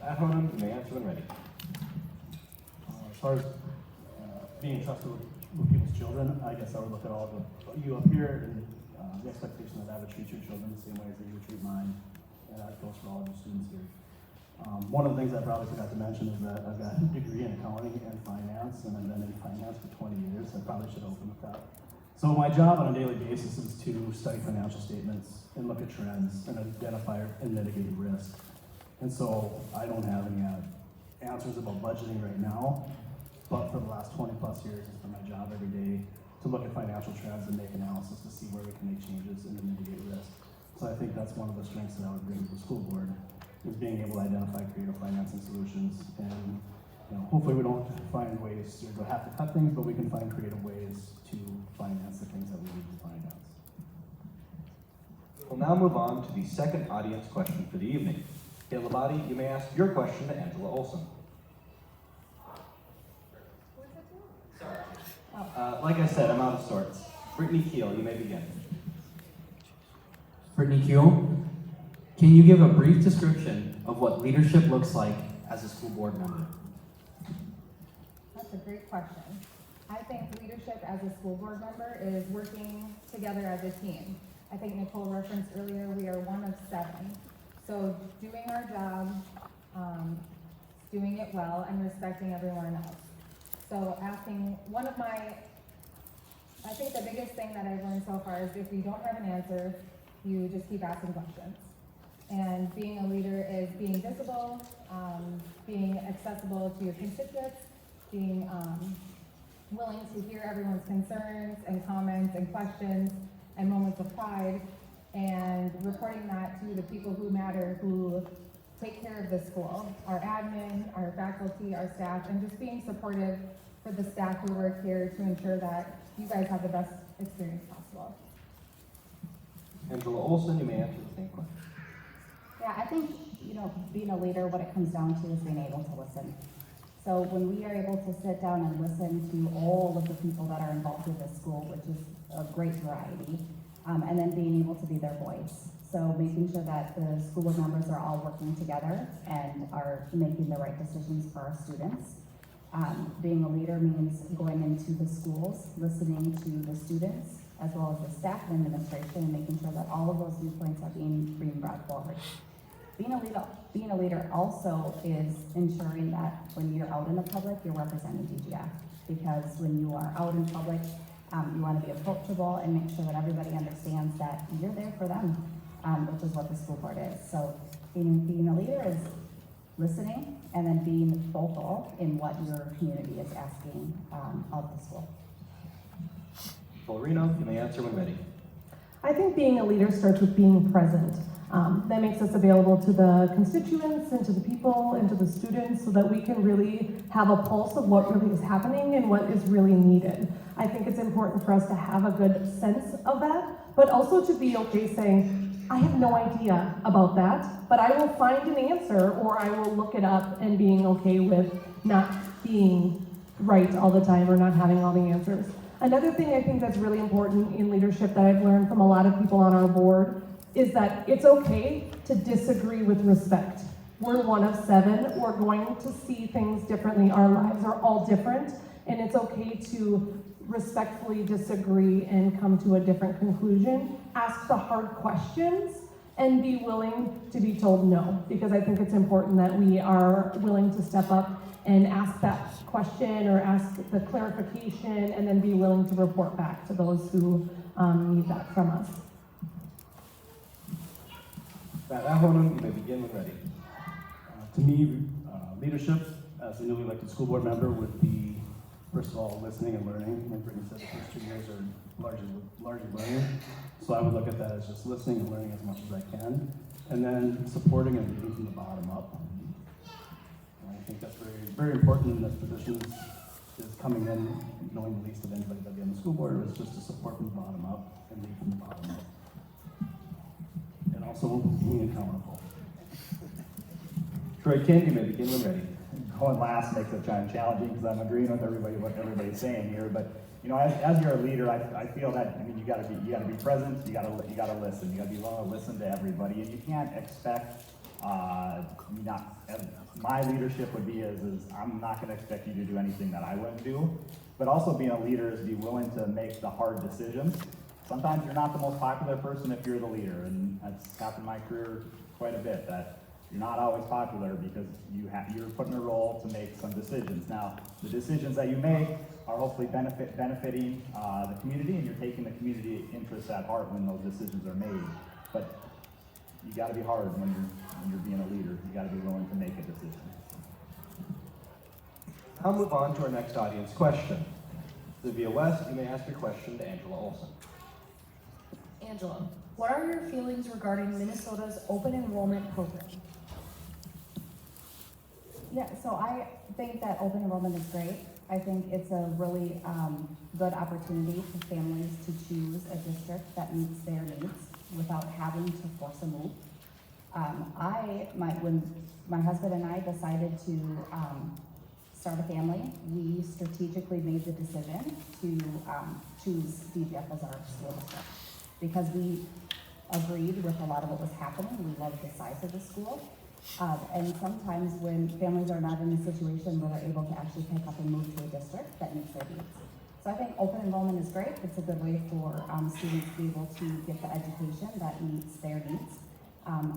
Ahonen, you may answer when ready. As far as being entrusted with people's children, I guess I would look at all of you up here and the expectation that I would treat your children the same way as that you would treat mine, and that goes for all of your students here. One of the things I probably forgot to mention is that I've got a degree in accounting and finance, and I've been in finance for 20 years. I probably should open with that. So my job on a daily basis is to study financial statements and look at trends and identify and mitigate risk. And so I don't have any answers about budgeting right now, but for the last 20 plus years, it's been my job every day to look at financial trends and make analysis to see where we can make changes and to mitigate risk. So I think that's one of the strengths that I would bring to the school board, is being able to identify creative financing solutions. And hopefully we don't find ways to have to cut things, but we can find creative ways to finance the things that we need to finance. We'll now move on to the second audience question for the evening. Kayla Labate, you may ask your question to Angela Olson. Like I said, I'm out of sorts. Brittany Keel, you may begin. Brittany Keel, can you give a brief description of what leadership looks like as a school board member? That's a great question. I think leadership as a school board member is working together as a team. I think Nicole referenced earlier, we are one of 7. So doing our job, doing it well, and respecting everyone else. So asking, one of my I think the biggest thing that I've learned so far is if you don't have an answer, you just keep asking questions. And being a leader is being visible, being accessible to your constituents, being willing to hear everyone's concerns and comments and questions and moments of pride, and reporting that to the people who matter, who take care of the school, our admin, our faculty, our staff, and just being supportive for the staff who work here to ensure that you guys have the best experience possible. Angela Olson, you may answer the same question. Yeah, I think, being a leader, what it comes down to is being able to listen. So when we are able to sit down and listen to all of the people that are involved with this school, which is a great variety, and then being able to be their voice. So making sure that the school board members are all working together and are making the right decisions for our students. Being a leader means going into the schools, listening to the students, as well as the staff and administration, and making sure that all of those viewpoints are being brought forward. Being a leader also is ensuring that when you're out in the public, you're representing DGF. Because when you are out in public, you want to be approachable and make sure that everybody understands that you're there for them, which is what the school board is. So being a leader is listening and then being vocal in what your community is asking of the school. Reno, you may answer when ready. I think being a leader starts with being present. That makes us available to the constituents and to the people and to the students so that we can really have a pulse of what really is happening and what is really needed. I think it's important for us to have a good sense of that, but also to be okay saying, I have no idea about that, but I will find an answer or I will look it up, and being okay with not being right all the time or not having all the answers. Another thing I think that's really important in leadership that I've learned from a lot of people on our board is that it's okay to disagree with respect. We're one of 7, we're going to see things differently, our lives are all different, and it's okay to respectfully disagree and come to a different conclusion. Ask the hard questions and be willing to be told no, because I think it's important that we are willing to step up and ask that question or ask the clarification and then be willing to report back to those who need that from us. Matt Ahonen, you may begin when ready. To me, leadership as a newly elected school board member would be, first of all, listening and learning. Like Brittany said, the first 2 years are largely learning. So I would look at that as just listening and learning as much as I can. And then supporting and leading from the bottom up. And I think that's very, very important in this position is coming in, knowing the least of anybody that'd be on the school board, is just to support from the bottom up and lead from the bottom up. And also being accountable. Troy King, you may begin when ready. Going last makes it kind of challenging because I'm agreeing with what everybody's saying here. But as you're a leader, I feel that you got to be present. You got to listen. You got to be willing to listen to everybody, and you can't expect my leadership would be is I'm not going to expect you to do anything that I wouldn't do. But also being a leader is be willing to make the hard decisions. Sometimes you're not the most popular person if you're the leader, and that's happened in my career quite a bit. That you're not always popular because you're put in a role to make some decisions. Now, the decisions that you make are hopefully benefiting the community, and you're taking the community interests at heart when those decisions are made. But you got to be hard when you're being a leader. You got to be willing to make a decision. I'll move on to our next audience question. Sylvia West, you may ask your question to Angela Olson. Angela, what are your feelings regarding Minnesota's open enrollment program? Yeah, so I think that open enrollment is great. I think it's a really good opportunity for families to choose a district that meets their needs without having to force a move. When my husband and I decided to start a family, we strategically made the decision to choose DGF as our school district because we agreed with a lot of what was happening. We loved the size of the school. And sometimes when families are not in a situation where they're able to actually pick up and move to a district that meets their needs. So I think open enrollment is great. It's a good way for students to be able to get the education that meets their needs,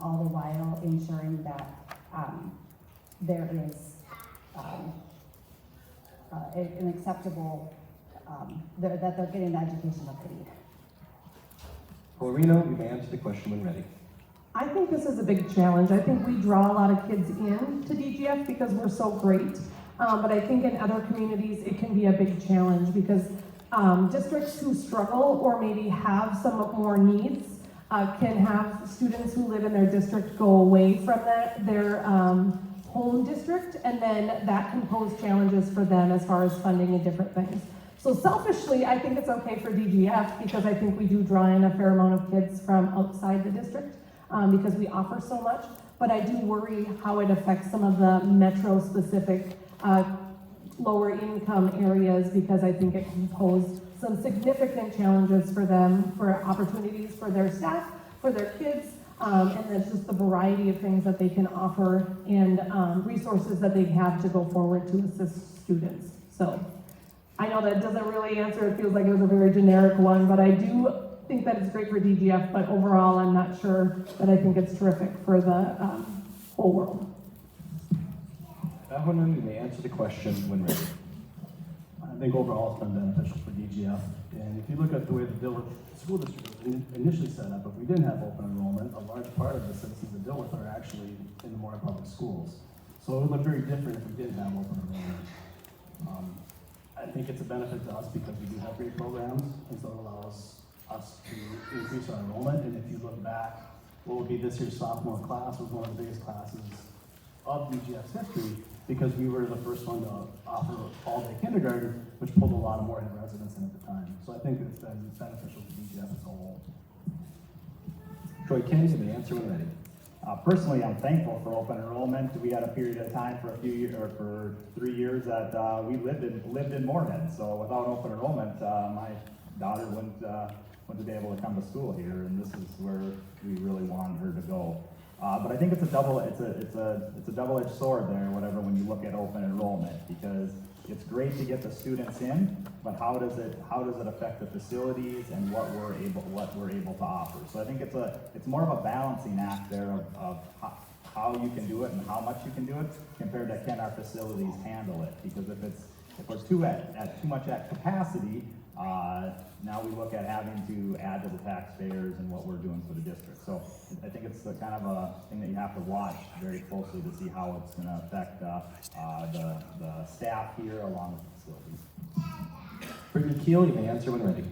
all the while ensuring that there is an acceptable that they're getting the education that they need. Reno, you may answer the question when ready. I think this is a big challenge. I think we draw a lot of kids in to DGF because we're so great. But I think in other communities, it can be a big challenge because districts who struggle or maybe have some more needs can have students who live in their district go away from their home district, and then that can pose challenges for them as far as funding and different things. So selfishly, I think it's okay for DGF because I think we do draw in a fair amount of kids from outside the district because we offer so much, but I do worry how it affects some of the metro-specific lower income areas because I think it can pose some significant challenges for them, for opportunities for their staff, for their kids, and then just the variety of things that they can offer and resources that they have to go forward to assist students. So I know that doesn't really answer, it feels like it was a very generic one, but I do think that it's great for DGF, but overall I'm not sure that I think it's terrific for the whole world. Ahonen, you may answer the question when ready. I think overall it's been beneficial for DGF. And if you look at the way the Dilworth School District was initially set up, if we didn't have open enrollment, a large part of the citizens of Dilworth are actually in the Mora Public Schools. So it would look very different if we didn't have open enrollment. I think it's a benefit to us because we do have great programs, and so it allows us to increase our enrollment. And if you look back, what would be this year's sophomore class was one of the biggest classes of DGF's history because we were the first one to offer all-day kindergarten, which pulled a lot of Morehead residents in at the time. So I think it's been beneficial to DGF as a whole. Troy Kins, you may answer when ready. Personally, I'm thankful for open enrollment. We had a period of time for 3 years that we lived in Morehead. So without open enrollment, my daughter wouldn't be able to come to school here, and this is where we really wanted her to go. But I think it's a double-edged sword there, whatever, when you look at open enrollment, because it's great to get the students in, but how does it affect the facilities and what we're able to offer? So I think it's more of a balancing act there of how you can do it and how much you can do it compared to can our facilities handle it? Because if we're too much at capacity, now we look at having to add to the taxpayers and what we're doing for the district. So I think it's the kind of a thing that you have to watch very closely to see how it's going to affect the staff here along with the facilities. Brittany Keel, you may answer when ready.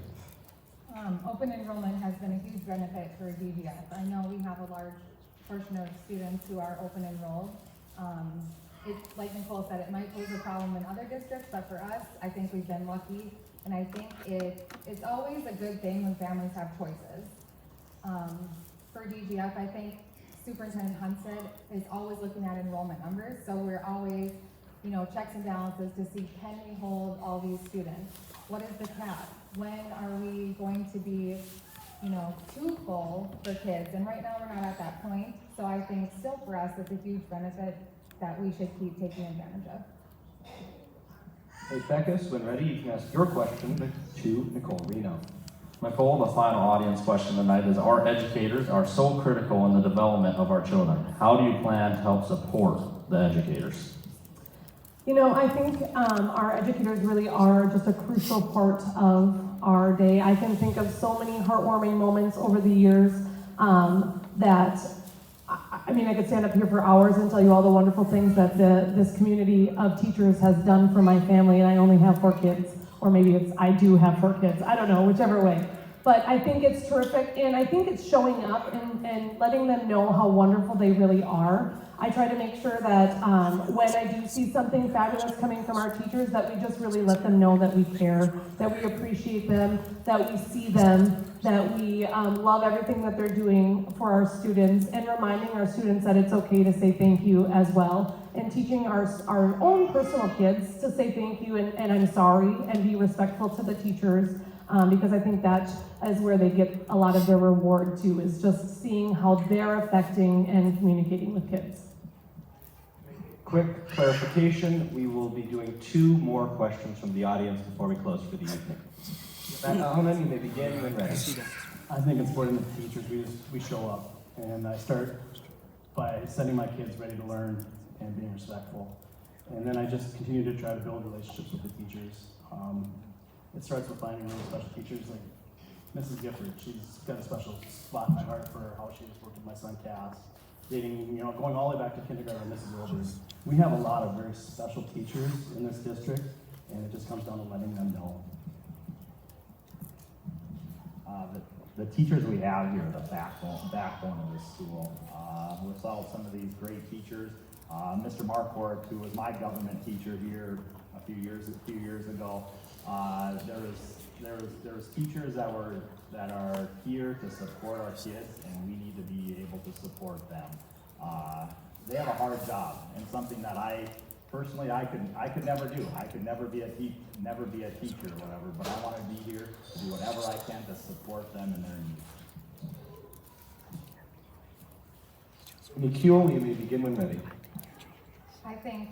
Open enrollment has been a huge benefit for DGF. I know we have a large portion of students who are open enrolled. It's like Nicole said, it might pose a problem in other districts, but for us, I think we've been lucky. And I think it's always a good thing when families have choices. For DGF, I think Superintendent Hunstead is always looking at enrollment numbers. So we're always, checks and balances to see, can we hold all these students? What is the cap? When are we going to be, too full for kids? And right now we're not at that point. So I think still for us, it's a huge benefit that we should keep taking advantage of. Hey, Beckus, when ready, you can ask your question to Nicole Reno. Nicole, the final audience question tonight is, our educators are so critical in the development of our children. How do you plan to help support the educators? I think our educators really are just a crucial part of our day. I can think of so many heartwarming moments over the years that I could stand up here for hours and tell you all the wonderful things that this community of teachers has done for my family, and I only have 4 kids, or maybe I do have 4 kids, I don't know, whichever way. But I think it's terrific, and I think it's showing up and letting them know how wonderful they really are. I try to make sure that when I do see something fabulous coming from our teachers, that we just really let them know that we care, that we appreciate them, that we see them, that we love everything that they're doing for our students, and reminding our students that it's okay to say thank you as well, and teaching our own personal kids to say thank you and I'm sorry, and be respectful to the teachers, because I think that is where they get a lot of their reward too, is just seeing how they're affecting and communicating with kids. Quick clarification, we will be doing 2 more questions from the audience before we close for the evening. Matt Ahonen, you may begin when ready. I think it's important that the teachers, we show up. And I start by sending my kids ready to learn and being respectful. And then I just continue to try to build relationships with the teachers. It starts with finding really special teachers like Mrs. Gifford. She's got a special spot in my heart for how she has worked with my son Cass, dating, going all the way back to kindergarten with Mrs. Wilbur. We have a lot of very special teachers in this district, and it just comes down to letting them know. The teachers we have here are the backbone of this school. Without some of these great teachers, Mr. Marquardt, who was my government teacher here a few years ago, there's teachers that are here to support our kids, and we need to be able to support them. They have a hard job, and something that I could never do. I could never be a teacher or whatever, but I want to be here to do whatever I can to support them in their needs. Nikhil, you may begin when ready. I think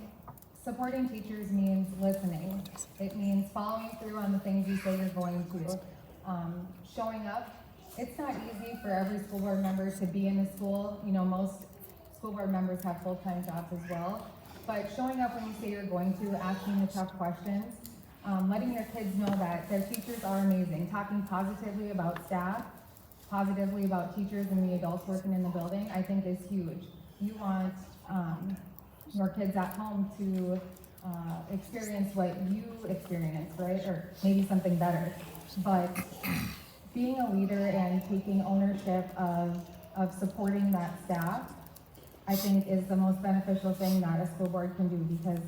supporting teachers means listening. It means following through on the things you say you're going to. Showing up. It's not easy for every school board member to be in the school. Most school board members have full-time jobs as well. But showing up when you say you're going to, asking the tough questions, letting your kids know that their teachers are amazing, talking positively about staff, positively about teachers and the adults working in the building, I think is huge. You want your kids at home to experience what you experienced, right? Or maybe something better. But being a leader and taking ownership of supporting that staff, I think is the most beneficial thing that a school board can do, because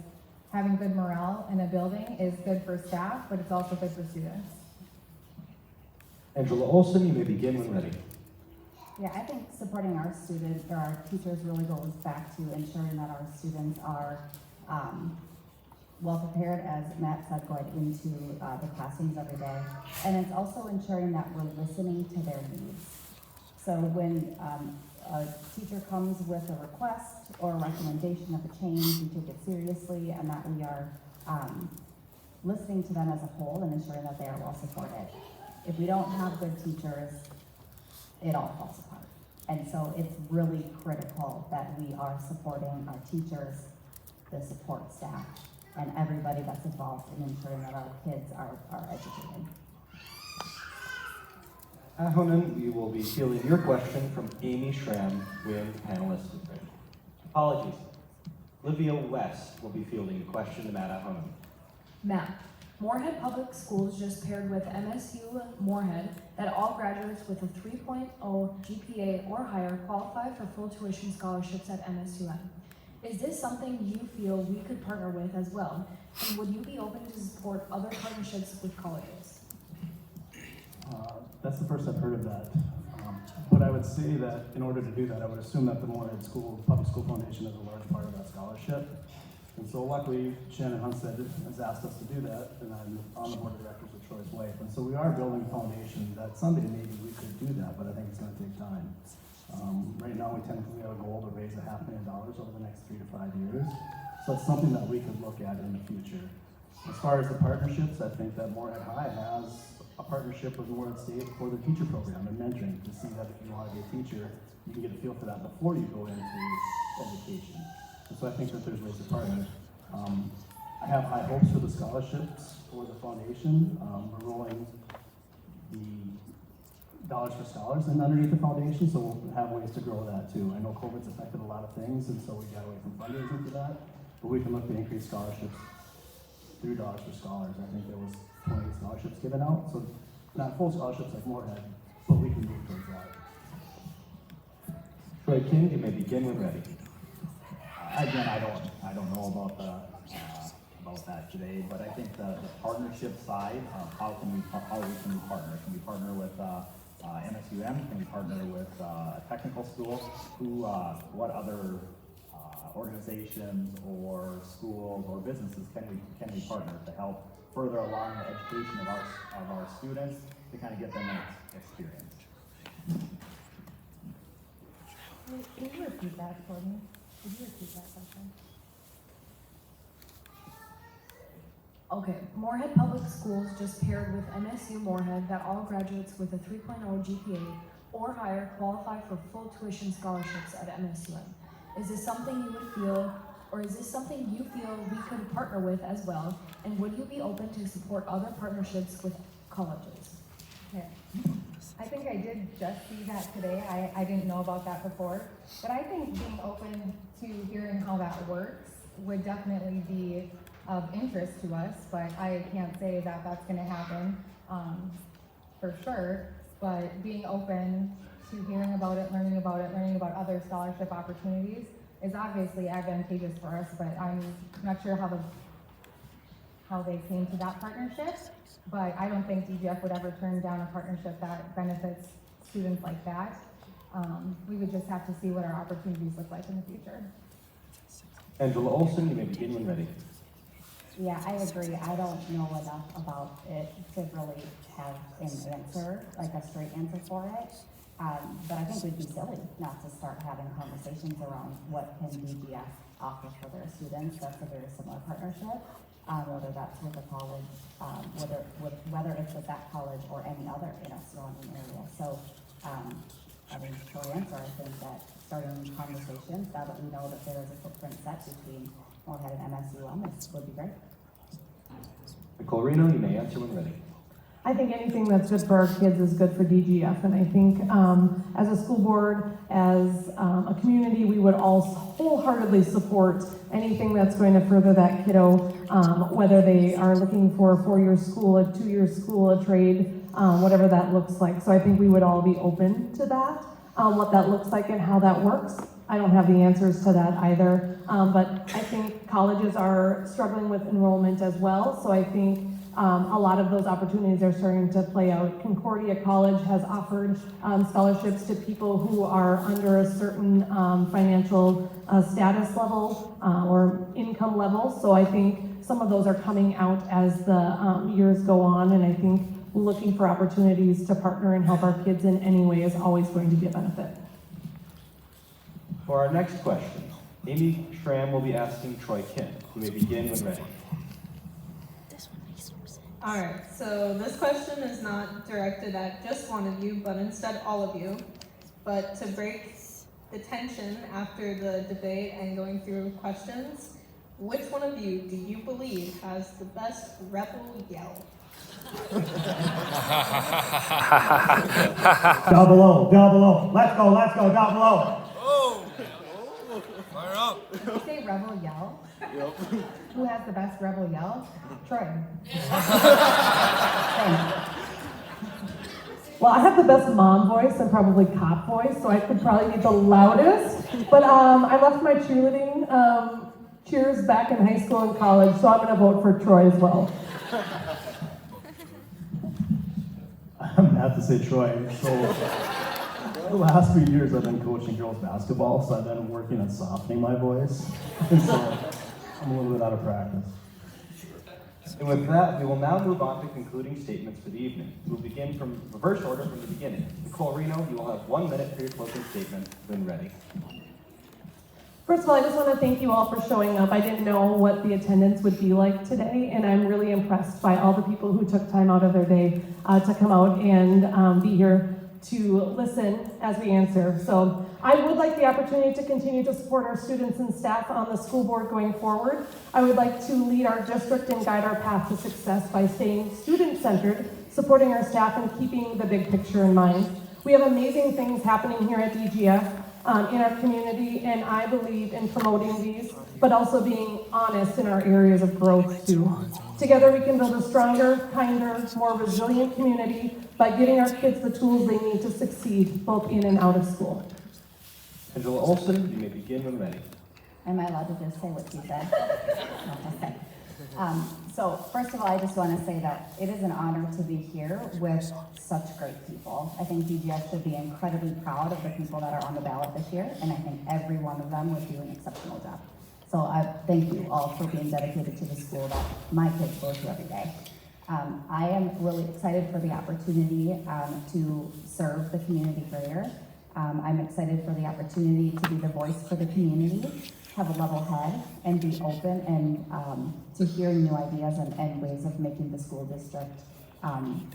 having good morale in a building is good for staff, but it's also good for students. Angela Olson, you may begin when ready. Yeah, I think supporting our students or our teachers really goes back to ensuring that our students are well prepared, as Matt said, going into the classrooms every day. And it's also ensuring that we're listening to their needs. So when a teacher comes with a request or a recommendation of a change, we take it seriously, and that we are listening to them as a whole and ensuring that they are well supported. If we don't have good teachers, it all falls apart. And so it's really critical that we are supporting our teachers, the support staff, and everybody that's involved in ensuring that our kids are educated. Ahonen, we will be fielding your question from Amy Schramm with panelist. Apologies. Olivia West will be fielding a question to Matt Ahonen. Matt, Moorhead Public Schools just paired with MSU Moorhead that all graduates with a 3.0 GPA or higher qualify for full tuition scholarships at MSUM. Is this something you feel we could partner with as well? And would you be open to support other partnerships with colleges? That's the first I've heard of that. But I would say that in order to do that, I would assume that the Moorhead Public School Foundation is a large part of that scholarship. And so luckily, Shannon Hunstead has asked us to do that, and I'm on the board of directors with Troy's wife. And so we are building a foundation that someday maybe we could do that, but I think it's gonna take time. Right now, we tentatively have a goal to raise $500,000 over the next 3 to 5 years. So it's something that we could look at in the future. As far as the partnerships, I think that Moorhead High has a partnership with Moorhead State for the teacher program and mentoring, to see that if you want to be a teacher, you can get a feel for that before you go into education. And so I think that there's ways to partner. I have high hopes for the scholarships for the foundation. We're rolling the dollars for scholars and underneath the foundation, so we'll have ways to grow that too. I know COVID's affected a lot of things, and so we got away from fundraising for that, but we can look to increase scholarships through dollars for scholars. I think there was 20 scholarships given out, so not full scholarships like Moorhead, but we can move towards that. Troy King, you may begin when ready. Again, I don't know about that today, but I think the partnership side of how we can partner. Can we partner with MSUM? Can we partner with a technical school? What other organizations or schools or businesses can we partner to help further along the education of our students to kind of get them an experience? Can you repeat that for me? Could you repeat that question? Okay, Moorhead Public Schools just paired with MSU Moorhead that all graduates with a 3.0 GPA or higher qualify for full tuition scholarships at MSUM. Is this something you would feel Or is this something you feel we could partner with as well? And would you be open to support other partnerships with colleges? Okay. I think I did just see that today. I didn't know about that before. But I think being open to hearing how that works would definitely be of interest to us, but I can't say that that's gonna happen for sure. But being open to hearing about it, learning about other scholarship opportunities is obviously advantageous for us, but I'm not sure how they came to that partnership. But I don't think DGF would ever turn down a partnership that benefits students like that. We would just have to see what our opportunities look like in the future. Angela Olson, you may begin when ready. Yeah, I agree. I don't know enough about it to really have an answer, like a straight answer for it. But I think we'd be silly not to start having conversations around what can DGF offer for their students. That's a very similar partnership, whether that's with a college, whether it's with that college or any other in a surrounding area. So, I mean, short answer, I think that starting conversations, now that we know that there is a footprint set between Moorhead and MSU on this would be great. Nicole Reno, you may answer when ready. I think anything that's good for our kids is good for DGF, and I think as a school board, as a community, we would all wholeheartedly support anything that's going to further that kiddo, whether they are looking for a 4-year school, a 2-year school, a trade, whatever that looks like. So I think we would all be open to that, what that looks like and how that works. I don't have the answers to that either, but I think colleges are struggling with enrollment as well, so I think a lot of those opportunities are starting to play out. Concordia College has offered scholarships to people who are under a certain financial status level or income level, so I think some of those are coming out as the years go on, and I think looking for opportunities to partner and help our kids in any way is always going to be a benefit. For our next question, Amy Schramm will be asking Troy Kim. You may begin when ready. Alright, so this question is not directed at just one of you, but instead all of you. But to break the tension after the debate and going through questions, which one of you do you believe has the best rebel yell? Down below. Let's go, down below. Fire up. Did you say rebel yell? Yep. Who has the best rebel yell? Troy. Well, I have the best mom voice and probably cop voice, so I could probably be the loudest. But I left my cheerleading cheers back in high school and college, so I'm going to vote for Troy as well. I'm gonna have to say Troy. So the last few years I've been coaching girls basketball, so I've been working on softening my voice. And so I'm a little bit out of practice. And with that, we will now move on to concluding statements for the evening. We will begin from reverse order from the beginning. Nicole Reno, you will have 1 minute for your closing statement when ready. First of all, I just want to thank you all for showing up. I didn't know what the attendance would be like today, and I'm really impressed by all the people who took time out of their day to come out and be here to listen as we answer. So I would like the opportunity to continue to support our students and staff on the school board going forward. I would like to lead our district and guide our path to success by staying student-centered, supporting our staff, and keeping the big picture in mind. We have amazing things happening here at DGF. In our community, and I believe in promoting these, but also being honest in our areas of growth too. Together we can build a stronger, kinder, more resilient community by giving our kids the tools they need to succeed both in and out of school. Angela Olson, you may begin when ready. Am I allowed to just say what you said? Okay. So first of all, I just want to say that it is an honor to be here with such great people. I think DGF should be incredibly proud of the people that are on the ballot this year, and I think every one of them would do an exceptional job. So I thank you all for being dedicated to the school that my kids go to every day. I am really excited for the opportunity to serve the community further. I'm excited for the opportunity to be the voice for the community, have a level head, and be open and to hearing new ideas and ways of making the school district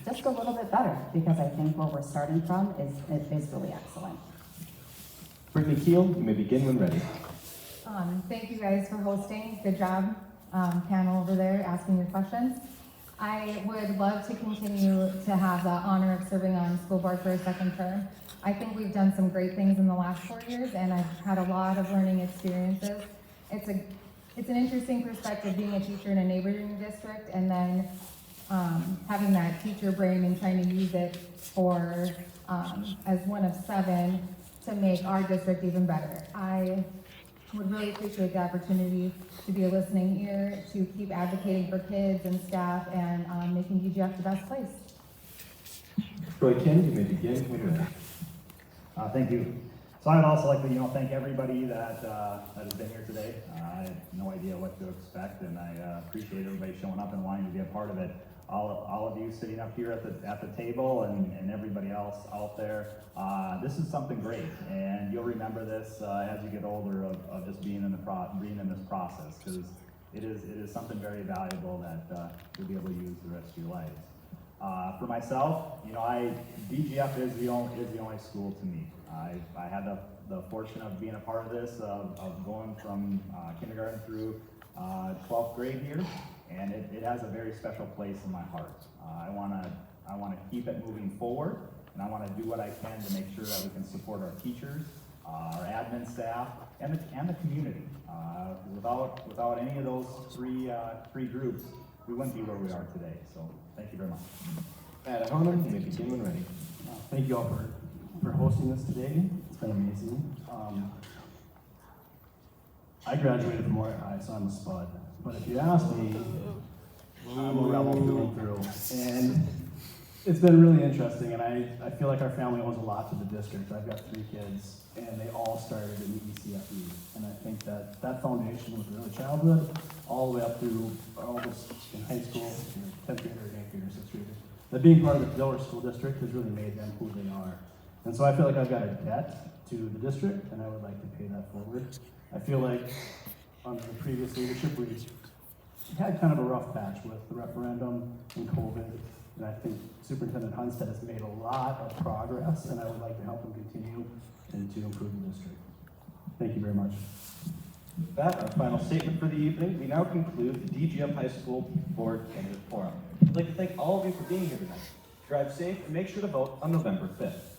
just a little bit better, because I think where we're starting from is really excellent. Brittany Keel, you may begin when ready. Thank you guys for hosting. Good job, panel over there, asking your questions. I would love to continue to have the honor of serving on school board for a second term. I think we've done some great things in the last 4 years, and I've had a lot of learning experiences. It's an interesting perspective being a teacher in a neighboring district, and then having that teacher brain and trying to use it for as one of 7 to make our district even better. I would really appreciate the opportunity to be a listening ear, to keep advocating for kids and staff, and making DGF the best place. Troy Kim, you may begin when you're ready. Thank you. So I would also like to, thank everybody that has been here today. I had no idea what to expect, and I appreciate everybody showing up and wanting to be a part of it. All of you sitting up here at the table, and everybody else out there. This is something great, and you'll remember this as you get older of just being in this process, because it is something very valuable that you'll be able to use the rest of your lives. For myself, DGF is the only school to me. I had the fortune of being a part of this, of going from kindergarten through 12th grade here, and it has a very special place in my heart. I want to keep it moving forward, and I want to do what I can to make sure that we can support our teachers, our admin staff, and the community. Without any of those three groups, we wouldn't be where we are today. So thank you very much. Matt Honan, you may begin when ready. Thank you all for hosting this today. It's been amazing. I graduated from Warrior High, so I'm a spud. But if you ask me, I'm a rebel through and through. And it's been really interesting, and I feel like our family owes a lot to the district. I've got 3 kids, and they all started in the ECFE. And I think that foundation was early childhood, all the way up through all this in high school, 10th grader, 8th grader, 6th grader. That being part of the Delaware School District has really made them who they are. And so I feel like I've got a debt to the district, and I would like to pay that forward. I feel like under the previous leadership, we had kind of a rough patch with the referendum and COVID, and I think Superintendent Hunstead has made a lot of progress, and I would like to help him continue and to improve the district. Thank you very much. With that, our final statement for the evening, we now conclude the DGF High School Board Candidate Forum. I'd like to thank all of you for being here tonight. Drive safe and make sure to vote on November 5th.